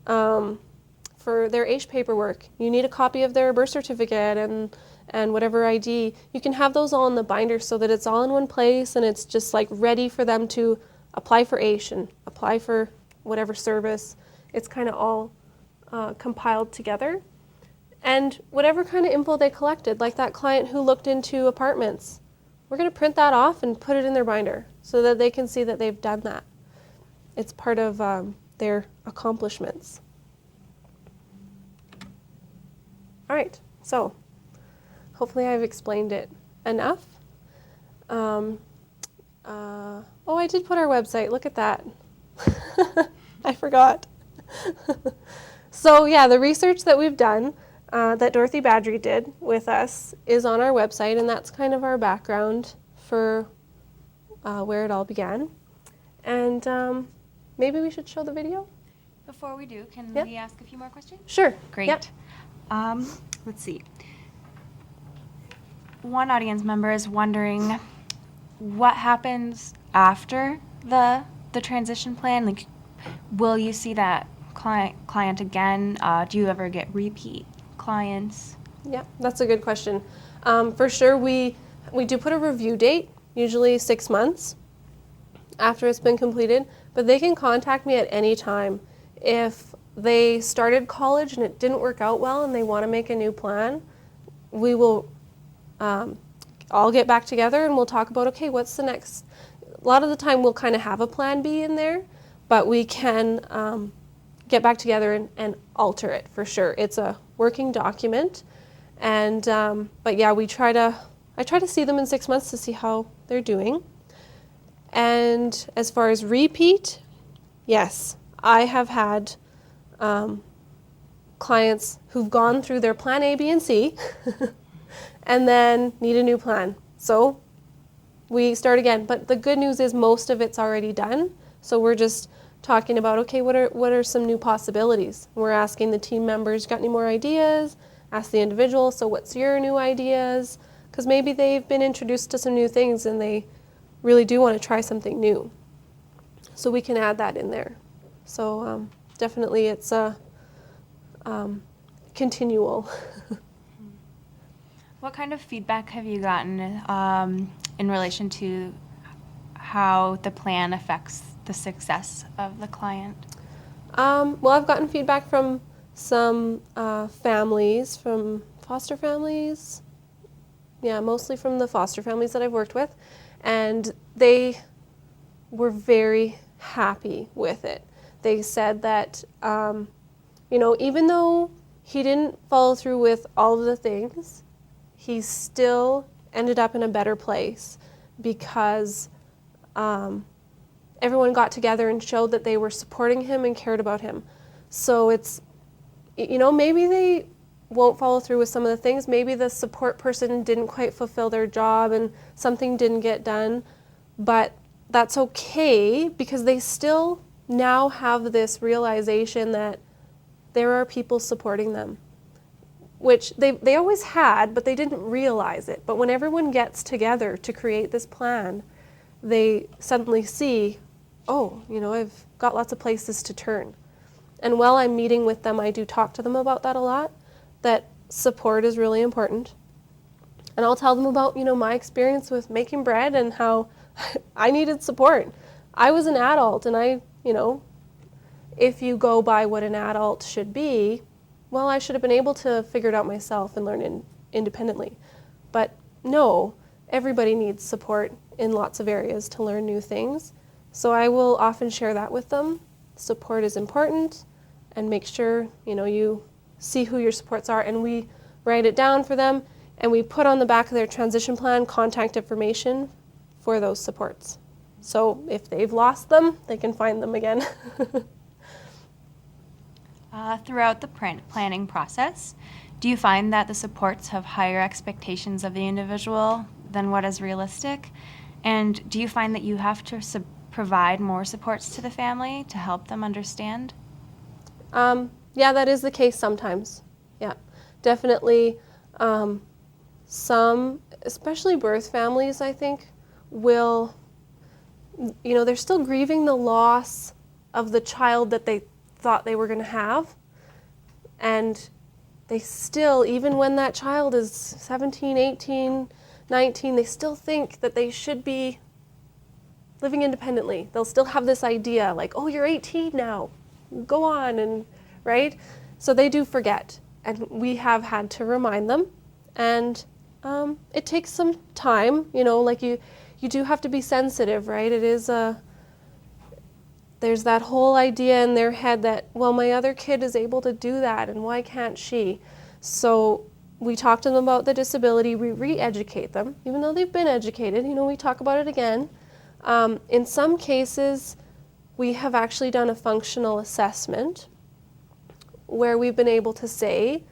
for their AISH paperwork, you need a copy of their birth certificate and whatever ID, you can have those all in the binder so that it's all in one place and it's just like ready for them to apply for AISH and apply for whatever service. It's kind of all compiled together. And whatever kind of info they collected, like that client who looked into apartments, we're going to print that off and put it in their binder so that they can see that they've done that. It's part of their accomplishments. All right, so hopefully I've explained it enough. Oh, I did put our website. Look at that. I forgot. So yeah, the research that we've done, that Dorothy Badgery did with us, is on our website, and that's kind of our background for where it all began. And maybe we should show the video? Before we do, can we ask a few more questions? Sure. Great. Yep. Let's see. One audience member is wondering what happens after the transition plan. Like, will you see that client again? Do you ever get repeat clients? Yeah, that's a good question. For sure, we do put a review date, usually 6 months after it's been completed, but they can contact me at any time. If they started college and it didn't work out well and they want to make a new plan, we will all get back together and we'll talk about, okay, what's the next? A lot of the time we'll kind of have a plan B in there, but we can get back together and alter it for sure. It's a working document, and but yeah, I try to see them in 6 months to see how they're doing. And as far as repeat, yes, I have had clients who've gone through their plan A, B, and C and then need a new plan. So we start again. But the good news is most of it's already done. So we're just talking about, okay, what are some new possibilities? We're asking the team members, got any more ideas? Ask the individual, so what's your new ideas? Because maybe they've been introduced to some new things and they really do want to try something new. So we can add that in there. So definitely it's a continual. What kind of feedback have you gotten in relation to how the plan affects the success of the client? Well, I've gotten feedback from some families, from foster families. Yeah, mostly from the foster families that I've worked with. And they were very happy with it. They said that, even though he didn't follow through with all of the things, he still ended up in a better place because everyone got together and showed that they were supporting him and cared about him. So it's, maybe they won't follow through with some of the things. Maybe the support person didn't quite fulfill their job and something didn't get done, but that's okay because they still now have this realization that there are people supporting them, which they always had, but they didn't realize it. But when everyone gets together to create this plan, they suddenly see, oh, I've got lots of places to turn. And while I'm meeting with them, I do talk to them about that a lot, that support is really important. And I'll tell them about, my experience with making bread and how I needed support. I was an adult and if you go by what an adult should be, well, I should have been able to figure it out myself and learn independently. But no, everybody needs support in lots of areas to learn new things. So I will often share that with them. Support is important, and make sure, you see who your supports are, and we write it down for them, and we put on the back of their transition plan contact information for those supports. So if they've lost them, they can find them again. Throughout the planning process, do you find that the supports have higher expectations of the individual than what is realistic? And do you find that you have to provide more supports to the family to help them understand? Yeah, that is the case sometimes. Yeah, definitely. Some, especially birth families, I think, will, they're still grieving the loss of the child that they thought they were going to have. And they still, even when that child is 17, 18, 19, they still think that they should be living independently. They'll still have this idea like, oh, you're 18 now, go on, and right? So they do forget, and we have had to remind them, and it takes some time, like you do have to be sensitive, right? It is there's that whole idea in their head that, well, my other kid is able to do that, and why can't she? So we talk to them about the disability, we re-educate them, even though they've been educated, we talk about it again. In some cases, we have actually done a functional assessment where we've been able to say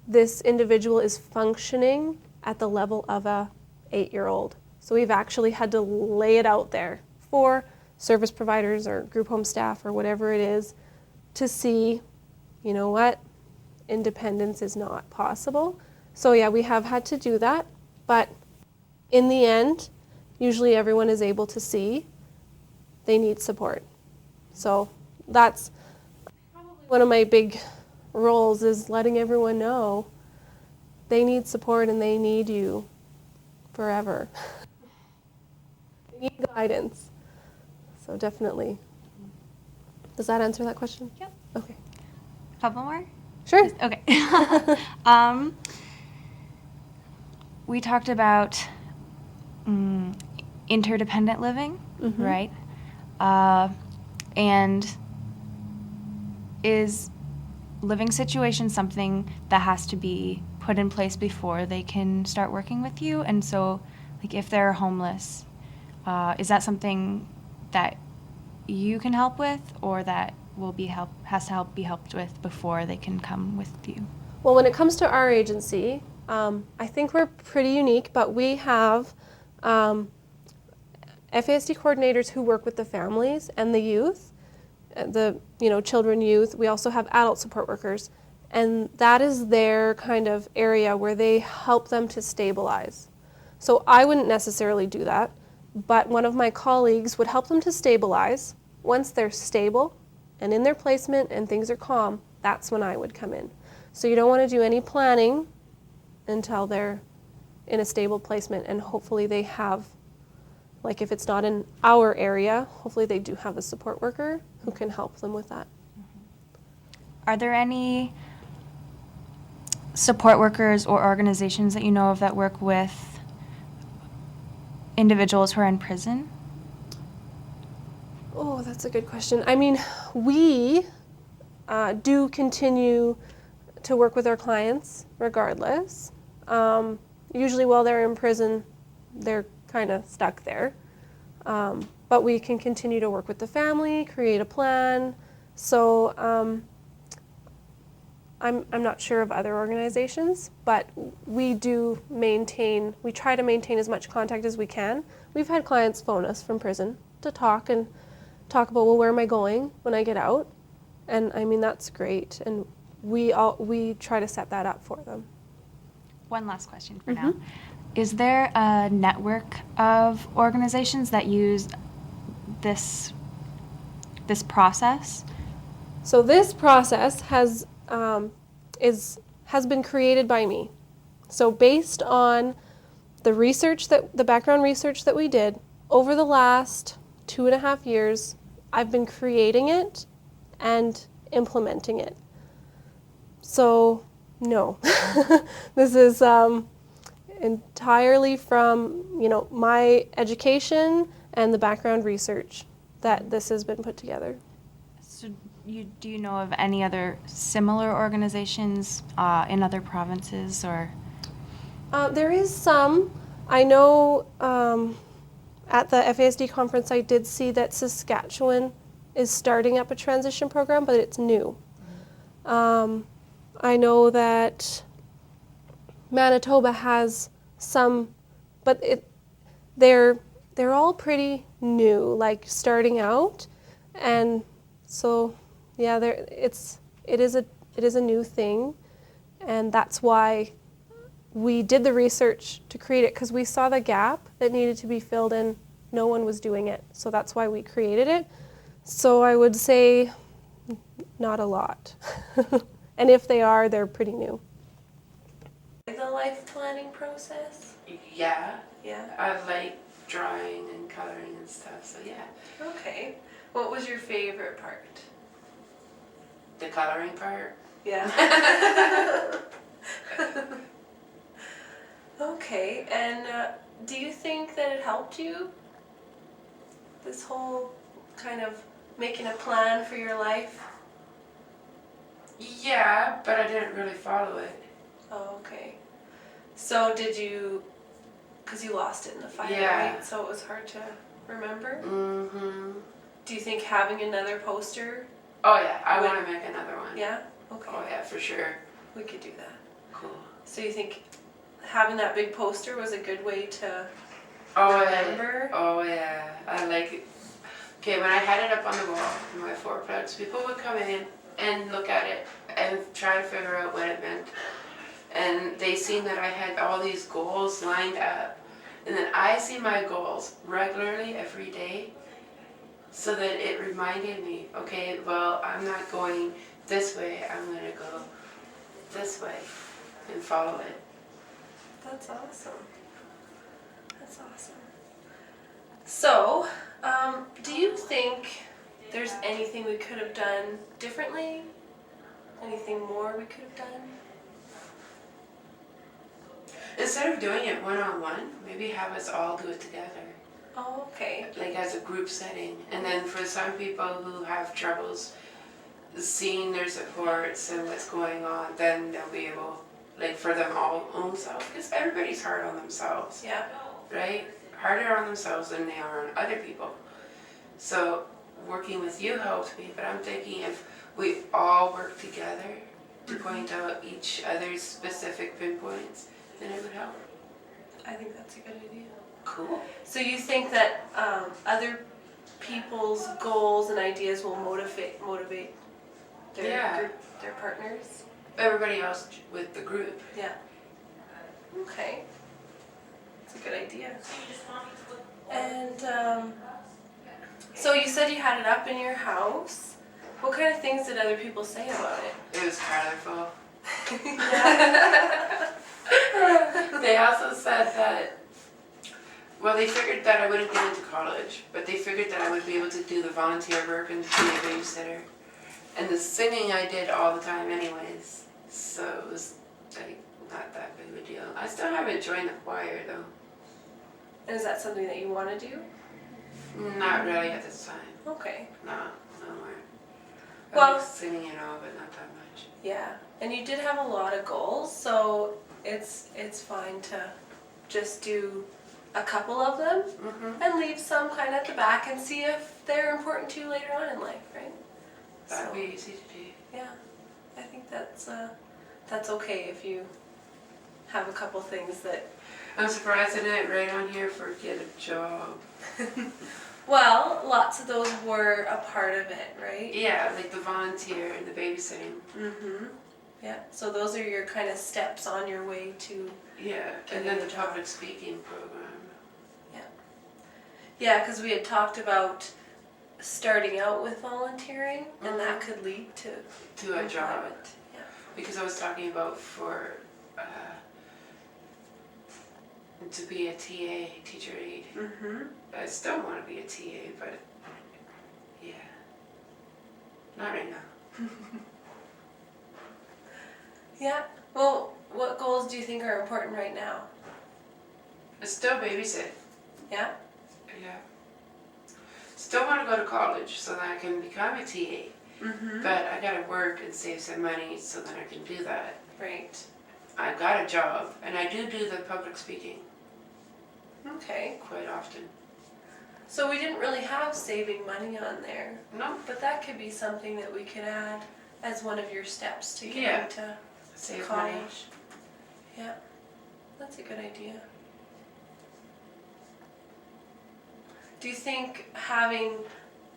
this individual is functioning at the level of a 8-year-old. So we've actually had to lay it out there for service providers or group home staff or whatever it is to see, what, independence is not possible. So yeah, we have had to do that, but in the end, usually everyone is able to see they need support. So that's probably one of my big roles, is letting everyone know they need support and they need you forever. They need guidance. So definitely. Does that answer that question? Yep. Okay. A couple more? Sure. Okay. We talked about interdependent living, right? And is living situation something that has to be put in place before they can start working with you? And so, like, if they're homeless, is that something that you can help with, or that has to be helped with before they can come with you? Well, when it comes to our agency, I think we're pretty unique, but we have FASD coordinators who work with the families and the youth, children, youth. We also have adult support workers, and that is their kind of area where they help them to stabilize. So I wouldn't necessarily do that, but one of my colleagues would help them to stabilize. Once they're stable and in their placement and things are calm, that's when I would come in. So you don't want to do any planning until they're in a stable placement, and hopefully they have, like if it's not in our area, hopefully they do have a support worker who can help them with that. Are there any support workers or organizations that you know of that work with individuals who are in prison? Oh, that's a good question. I mean, we do continue to work with our clients regardless. Usually while they're in prison, they're kind of stuck there. But we can continue to work with the family, create a plan. So I'm not sure of other organizations, but we try to maintain as much contact as we can. We've had clients phone us from prison to talk about, well, where am I going when I get out? And I mean, that's great. And we try to set that up for them. One last question for now. Is there a network of organizations that use this process? So this process has been created by me. So based on the background research that we did over the last 2.5 years, I've been creating it and implementing it. So no, this is entirely from my education and the background research that this has been put together. So do you know of any other similar organizations in other provinces, or? There is some. I know at the FASD conference I did see that Saskatchewan is starting up a transition program, but it's new. I know that Manitoba has some, but they're all pretty new, like starting out, and so yeah, it is a new thing, and that's why we did the research to create it, because we saw the gap that needed to be filled and no one was doing it, so that's why we created it. So I would say not a lot. And if they are, they're pretty new. The life planning process? Yeah. Yeah. I like drawing and coloring and stuff, so yeah. Okay. What was your favorite part? The coloring part? Yeah. Okay, and do you think that it helped you? This whole kind of making a plan for your life? Yeah, but I didn't really follow it. Oh, okay. So did you, because you lost it in the fire, Yeah. right? So it was hard to remember? Mm-hmm. Do you think having another poster? Oh yeah, I want to make another one. Yeah? Okay. Oh yeah, for sure. We could do that. Cool. So you think having that big poster was a good way to Oh remember? yeah. Oh yeah. I like it. Okay, when I had it up on the wall in my fourplex, people would come in and look at it and try to figure out what it meant. And they seen that I had all these goals lined up. And then I see my goals regularly every day, so that it reminded me, okay, well, I'm not going this way, I'm going to go this way and follow it. That's awesome. That's awesome. So, do you think there's anything we could have done differently? Anything more we could have done? Instead of doing it one-on-one, maybe have us all do it together. Oh, okay. Like as a group setting. And then for some people who have troubles seeing their supports and what's going on, then they'll be able, like, for them all own self, because everybody's hard on themselves, Yeah. right? Harder on themselves than they are on other people. So working with you helps me, but I'm thinking if we all work together to point out each other's specific pinpoints, then it would help. I think that's a good idea. Cool. So you think that other people's goals and ideas will motivate their Yeah. group, their partners? Everybody else with the group. Yeah. Okay. That's a good idea. And so you said you had it up in your house. What kind of things did other people say about it? It was colorful. Yeah. They also said that, well, they figured that I wouldn't get into college, but they figured that I would be able to do the volunteer work and be a babysitter. And the singing I did all the time anyways, so it was like not that big of a deal. I still haven't joined the choir though. And is that something that you want to do? Not really at this time. Okay. No, no more. Well- I like singing and all, but not that much. Yeah. And you did have a lot of goals, so it's fine to just do a couple of them Mm-hmm. and leave some kind of at the back and see if they're important to you later on in life, right? That'd So, be easy to do. yeah, I think that's okay if you have a couple things that. I'm surprised I didn't write on here for get a job. Well, lots of those were a part of it, right? Yeah, like the volunteer and the babysitting. Mm-hmm. Yeah. So those are your kind of steps on your way to. Yeah, Getting and then a the job. public speaking program. Yeah, because we had talked about starting out with volunteering, and that Mhm. could lead to To a job. employment. Yeah. Because I was talking about for to be a TA, teacher aide. Mm-hmm. I still want to be a TA, but yeah, not right now. Yeah. Well, what goals do you think are important right now? I still babysit. Yeah. Yeah. Still want to go to college so that I can become a TA. Mm-hmm. But I gotta work and save some money so that I can do that. Right. I got a job, and I do the public speaking Okay. quite often. So we didn't really have saving money on there, No, but that could be something that we could add as one of your steps to get Yeah. into save money. college. Yeah. That's a good idea. Do you think having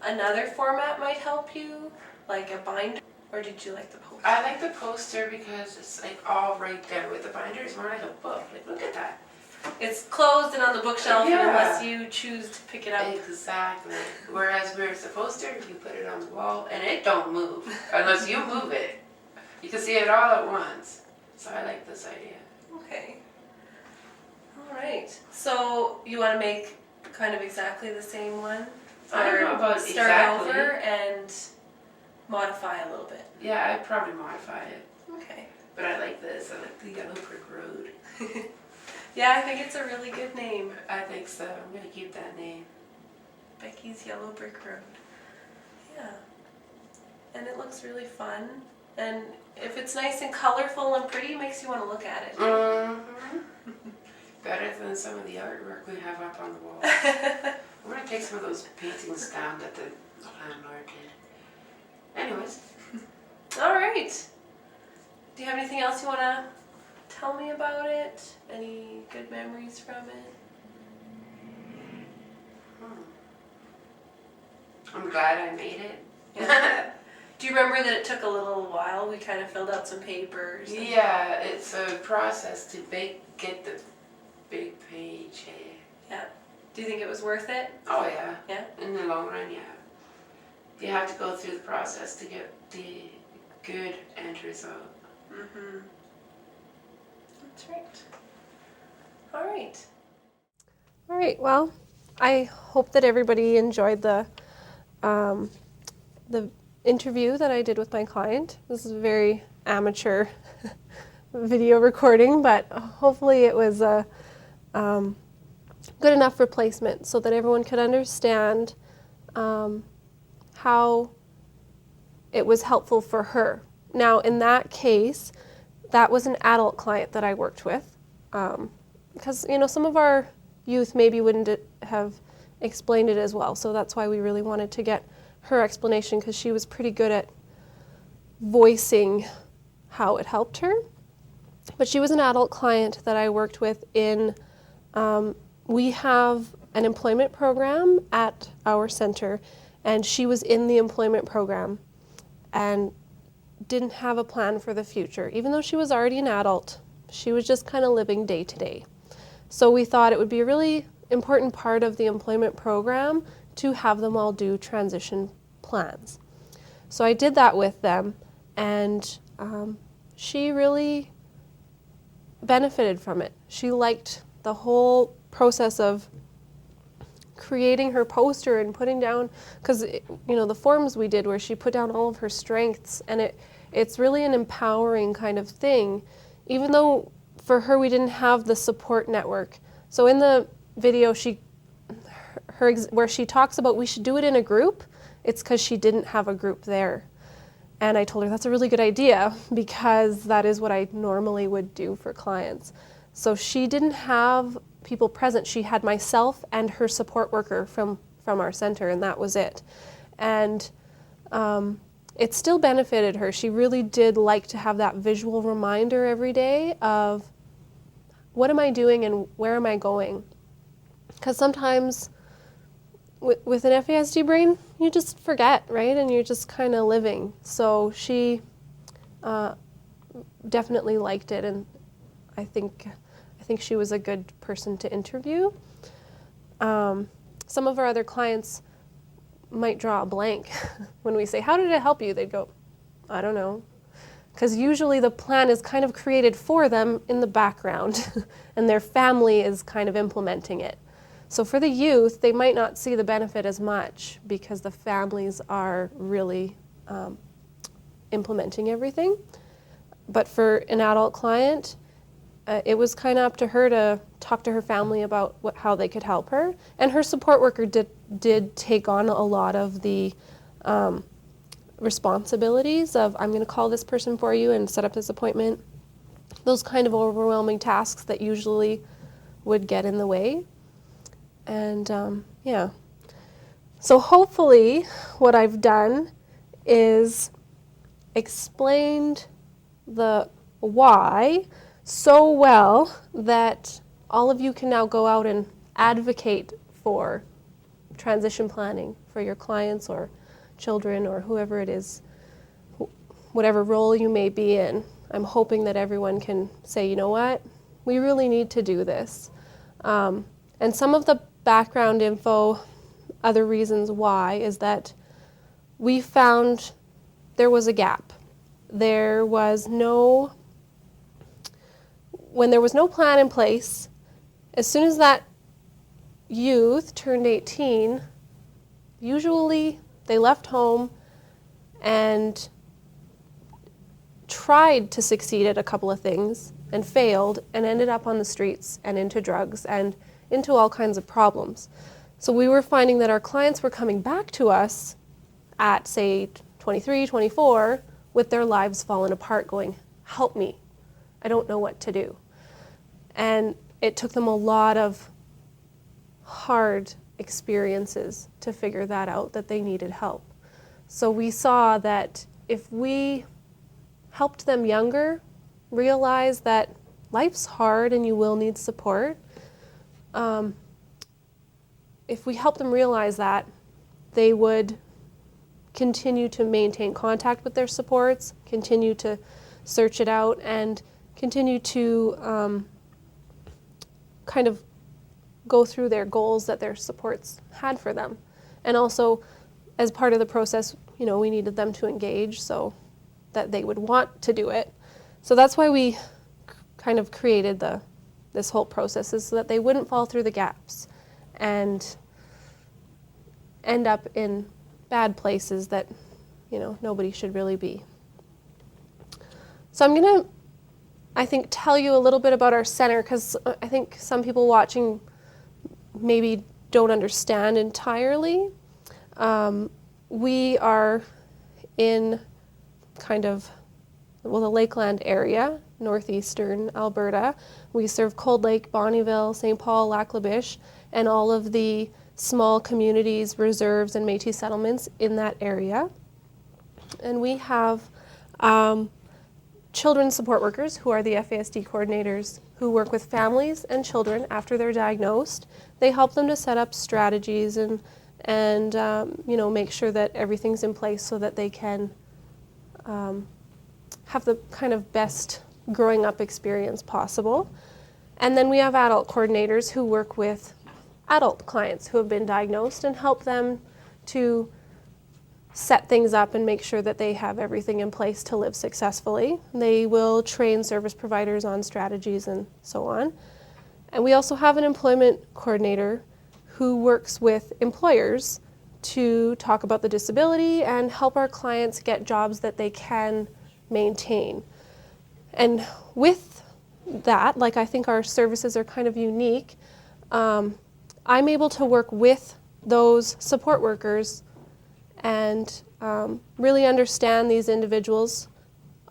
another format might help you, like a binder, or did you like the poster? I like the poster because it's like all right there with the binder. It's more like a book. Like, look at that. It's closed and on the bookshelf Yeah. unless you choose to pick it up. Exactly. Whereas where's the poster, you put it on the wall and it don't move unless you move it. You can see it all at once. So I like this idea. Okay. All right. So you want to make kind of exactly the same one? I don't know about start exactly. over and modify a little bit. Yeah, I'd probably modify it. Okay. But I like this. I like the yellow brick road. Yeah, I think it's a really good name. I think so. I'm gonna keep that name. Becky's Yellow Brick Road. Yeah. And it looks really fun. And if it's nice and colorful and pretty, it makes you want to look at it. Mm-hmm. Better than some of the artwork we have up on the wall. I'm gonna take some of those paintings down that the landlord did. Anyways, All right. Do you have anything else you want to tell me about it? Any good memories from it? I'm glad I made it. Yeah. Do you remember that it took a little while? We kind of filled out some papers. and- Yeah, it's a process to get the big page. Yeah. Do you think it was worth it? Oh yeah. Yeah? In the long run, yeah. You have to go through the process to get the good end result. Mm-hmm. That's right. All right. All right, well, I hope that everybody enjoyed the interview that I did with my client. This is a very amateur video recording, but hopefully it was a good enough replacement so that everyone could understand how it was helpful for her. Now, in that case, that was an adult client that I worked with, because some of our youth maybe wouldn't have explained it as well. So that's why we really wanted to get her explanation, because she was pretty good at voicing how it helped her. But she was an adult client that I worked with in, we have an employment program at our center, and she was in the employment program and didn't have a plan for the future. Even though she was already an adult, she was just kind of living day to day. So we thought it would be a really important part of the employment program to have them all do transition plans. So I did that with them, and she really benefited from it. She liked the whole process of creating her poster and putting down, because the forms we did where she put down all of her strengths, and it's really an empowering kind of thing, even though for her we didn't have the support network. So in the video where she talks about we should do it in a group, it's because she didn't have a group there. And I told her that's a really good idea, because that is what I normally would do for clients. So she didn't have people present. She had myself and her support worker from our center, and that was it. And it still benefited her. She really did like to have that visual reminder every day of what am I doing and where am I going? Because sometimes with an FASD brain, you just forget, right? And you're just kind of living. So she definitely liked it, and I think she was a good person to interview. Some of our other clients might draw a blank when we say, how did it help you? They'd go, I don't know. Because usually the plan is kind of created for them in the background and their family is kind of implementing it. So for the youth, they might not see the benefit as much because the families are really implementing everything. But for an adult client, it was kind of up to her to talk to her family about how they could help her. And her support worker did take on a lot of the responsibilities of, I'm going to call this person for you and set up this appointment. Those kind of overwhelming tasks that usually would get in the way. And yeah. So hopefully what I've done is explained the why so well that all of you can now go out and advocate for transition planning for your clients or children or whoever it is, whatever role you may be in. I'm hoping that everyone can say, you know what, we really need to do this. And some of the background info, other reasons why, is that we found there was a gap. When there was no plan in place, as soon as that youth turned 18, usually they left home and tried to succeed at a couple of things and failed and ended up on the streets and into drugs and into all kinds of problems. So we were finding that our clients were coming back to us at, say, 23, 24, with their lives fallen apart, going, help me, I don't know what to do. And it took them a lot of hard experiences to figure that out, that they needed help. So we saw that if we helped them younger realize that life's hard and you will need support, if we help them realize that, they would continue to maintain contact with their supports, continue to search it out, and continue to kind of go through their goals that their supports had for them. And also, as part of the process, we needed them to engage so that they would want to do it. So that's why we kind of created this whole process, is so that they wouldn't fall through the gaps and end up in bad places that, nobody should really be. So I'm going to, I think, tell you a little bit about our center, because I think some people watching maybe don't understand entirely. We are in kind of, well, the Lakeland area, northeastern Alberta. We serve Cold Lake, Bonnyville, St. Paul, Lac La Biche, and all of the small communities, reserves, and Métis settlements in that area. And we have children's support workers who are the FASD coordinators who work with families and children after they're diagnosed. They help them to set up strategies and you know, make sure that everything's in place so that they can have the kind of best growing up experience possible. And then we have adult coordinators who work with adult clients who have been diagnosed and help them to set things up and make sure that they have everything in place to live successfully. They will train service providers on strategies and so on. And we also have an employment coordinator who works with employers to talk about the disability and help our clients get jobs that they can maintain. And with that, like, I think our services are kind of unique. I'm able to work with those support workers and really understand these individuals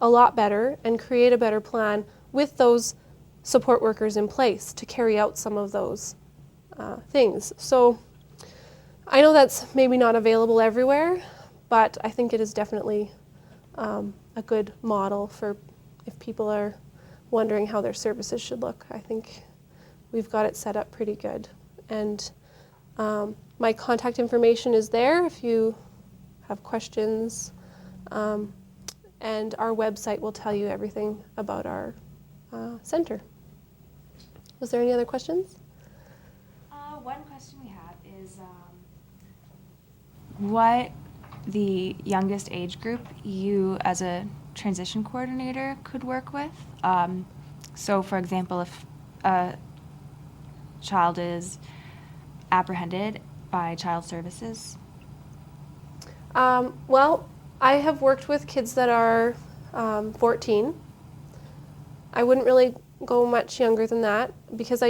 a lot better and create a better plan with those support workers in place to carry out some of those things. So I know that's maybe not available everywhere, but I think it is definitely a good model for if people are wondering how their services should look. I think we've got it set up pretty good. And my contact information is there if you have questions. And our website will tell you everything about our center. Was there any other questions? One question we have is what the youngest age group you as a transition coordinator could work with. So for example, if a child is apprehended by child services. Well, I have worked with kids that are 14. I wouldn't really go much younger than that because I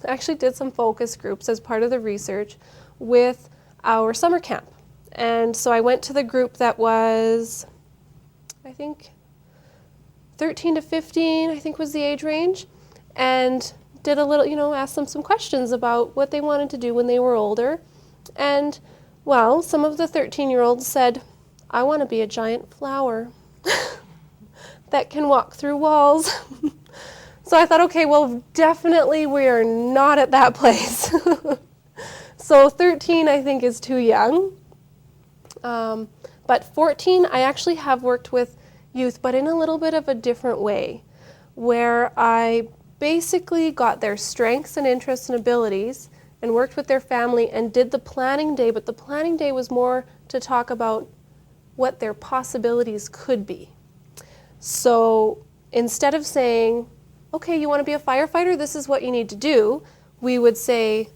actually did some focus groups as part of the research with our summer camp. And so I went to the group that was, I think, 13 to 15, I think was the age range, and did a little, asked them some questions about what they wanted to do when they were older. And, well, some of the 13-year-olds said, I want to be a giant flower that can walk through walls. So I thought, okay, well, definitely we are not at that place. So 13, I think, is too young. But 14, I actually have worked with youth, but in a little bit of a different way, where I basically got their strengths and interests and abilities and worked with their family and did the planning day, but the planning day was more to talk about what their possibilities could be. So instead of saying, okay, you want to be a firefighter, this is what you need to do, we would say,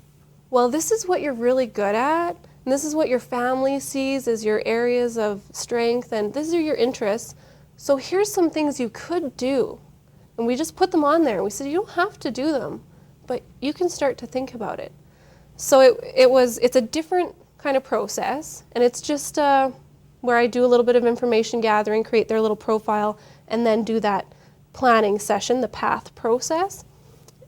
well, this is what you're really good at, and this is what your family sees as your areas of strength, and these are your interests. So here's some things you could do. And we just put them on there. We said, you don't have to do them, but you can start to think about it. So it's a different kind of process, and it's just where I do a little bit of information gathering, create their little profile, and then do that planning session, the path process.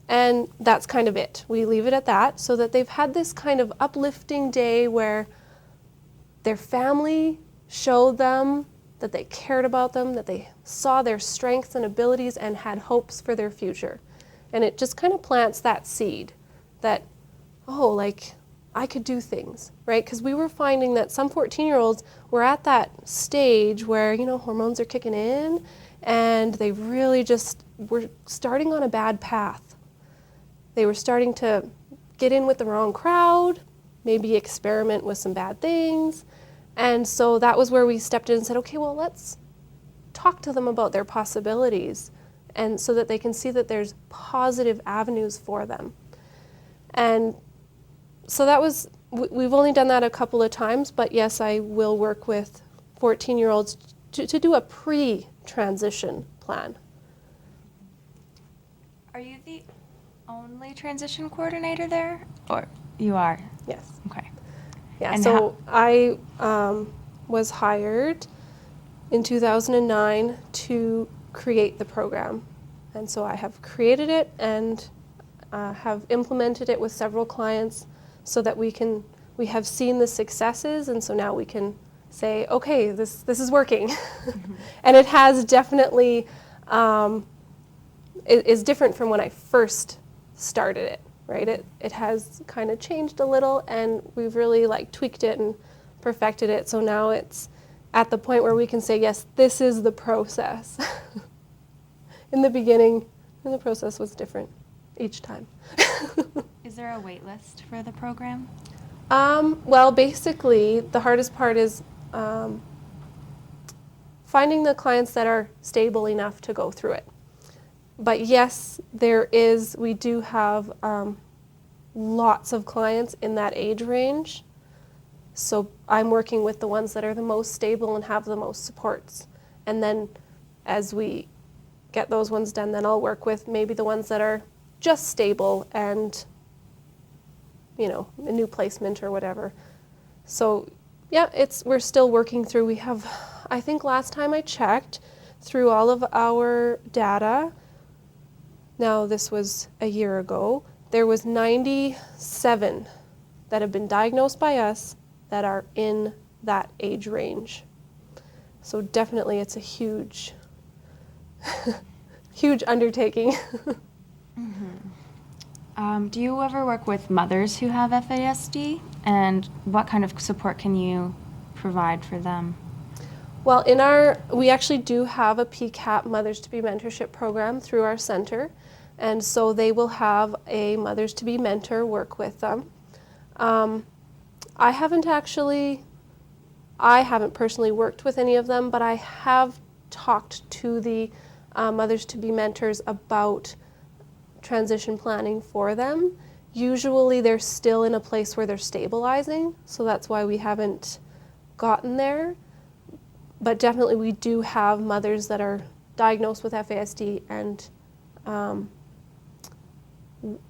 And that's kind of it. We leave it at that so that they've had this kind of uplifting day where their family showed them that they cared about them, that they saw their strengths and abilities and had hopes for their future. And it just kind of plants that seed that, oh, like, I could do things, right? Because we were finding that some 14-year-olds were at that stage where, hormones are kicking in and they really just were starting on a bad path. They were starting to get in with the wrong crowd, maybe experiment with some bad things. And so that was where we stepped in and said, okay, well, let's talk to them about their possibilities and so that they can see that there's positive avenues for them. And so that was, we've only done that a couple of times, but yes, I will work with 14-year-olds to do a pre-transition plan. Are you the only transition coordinator there? Or you are? Yes. Okay. Yeah, And so I was hired in 2009 to create the program. And so I have created it and have implemented it with several clients so that we have seen the successes, and so now we can say, okay, this is working. And it has definitely, it is different from when I first started it, right? It has kind of changed a little, and we've really like tweaked it and perfected it, so now it's at the point where we can say, yes, this is the process. In the beginning, the process was different each time. Is there a wait list for the program? Well, basically, the hardest part is finding the clients that are stable enough to go through it. But yes, we do have lots of clients in that age range. So I'm working with the ones that are the most stable and have the most supports. And then as we get those ones done, then I'll work with maybe the ones that are just stable and, you know, a new placement or whatever. So yeah, we're still working through. We have, I think last time I checked through all of our data, now this was a year ago, there was 97 that have been diagnosed by us that are in that age range. So definitely it's a huge, huge undertaking. Do you ever work with mothers who have FASD, and what kind of support can you provide for them? Well, we actually do have a PCAP Mothers to Be Mentorship program through our center, and so they will have a Mothers to Be Mentor work with them. I haven't personally worked with any of them, but I have talked to the Mothers to Be Mentors about transition planning for them. Usually they're still in a place where they're stabilizing, so that's why we haven't gotten there. But definitely we do have mothers that are diagnosed with FASD and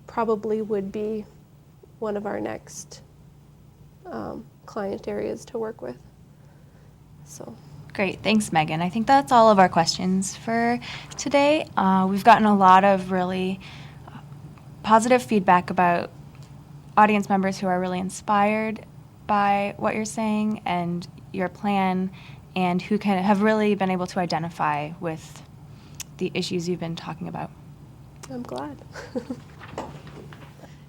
probably would be one of our next client areas to work with. So. Great, thanks Megan. I think that's all of our questions for today. We've gotten a lot of really positive feedback about audience members who are really inspired by what you're saying and your plan, and who have really been able to identify with the issues you've been talking about. I'm glad.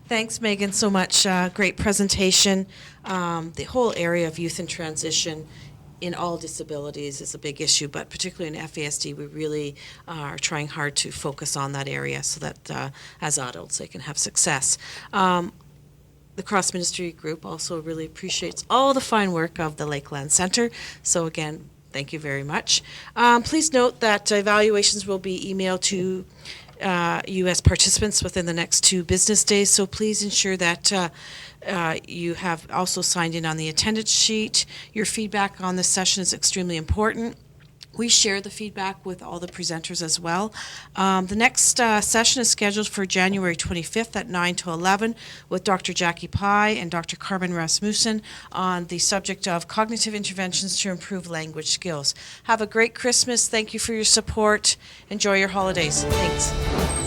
Thanks, Megan, so much. Great presentation. The whole area of youth in transition in all disabilities is a big issue, but particularly in FASD, we really are trying hard to focus on that area so that as adults they can have success. The cross-ministry group also really appreciates all the fine work of the Lakeland Centre. So again, thank you very much. Please note that evaluations will be emailed to you as participants within the next 2 business days. So please ensure that you have also signed in on the attendance sheet. Your feedback on this session is extremely important. We share the feedback with all the presenters as well. The next session is scheduled for January 25th at 9 to 11 with Dr. Jackie Pye and Dr. Carmen Rasmussen on the subject of cognitive interventions to improve language skills. Have a great Christmas. Thank you for your support. Enjoy your holidays. Thanks.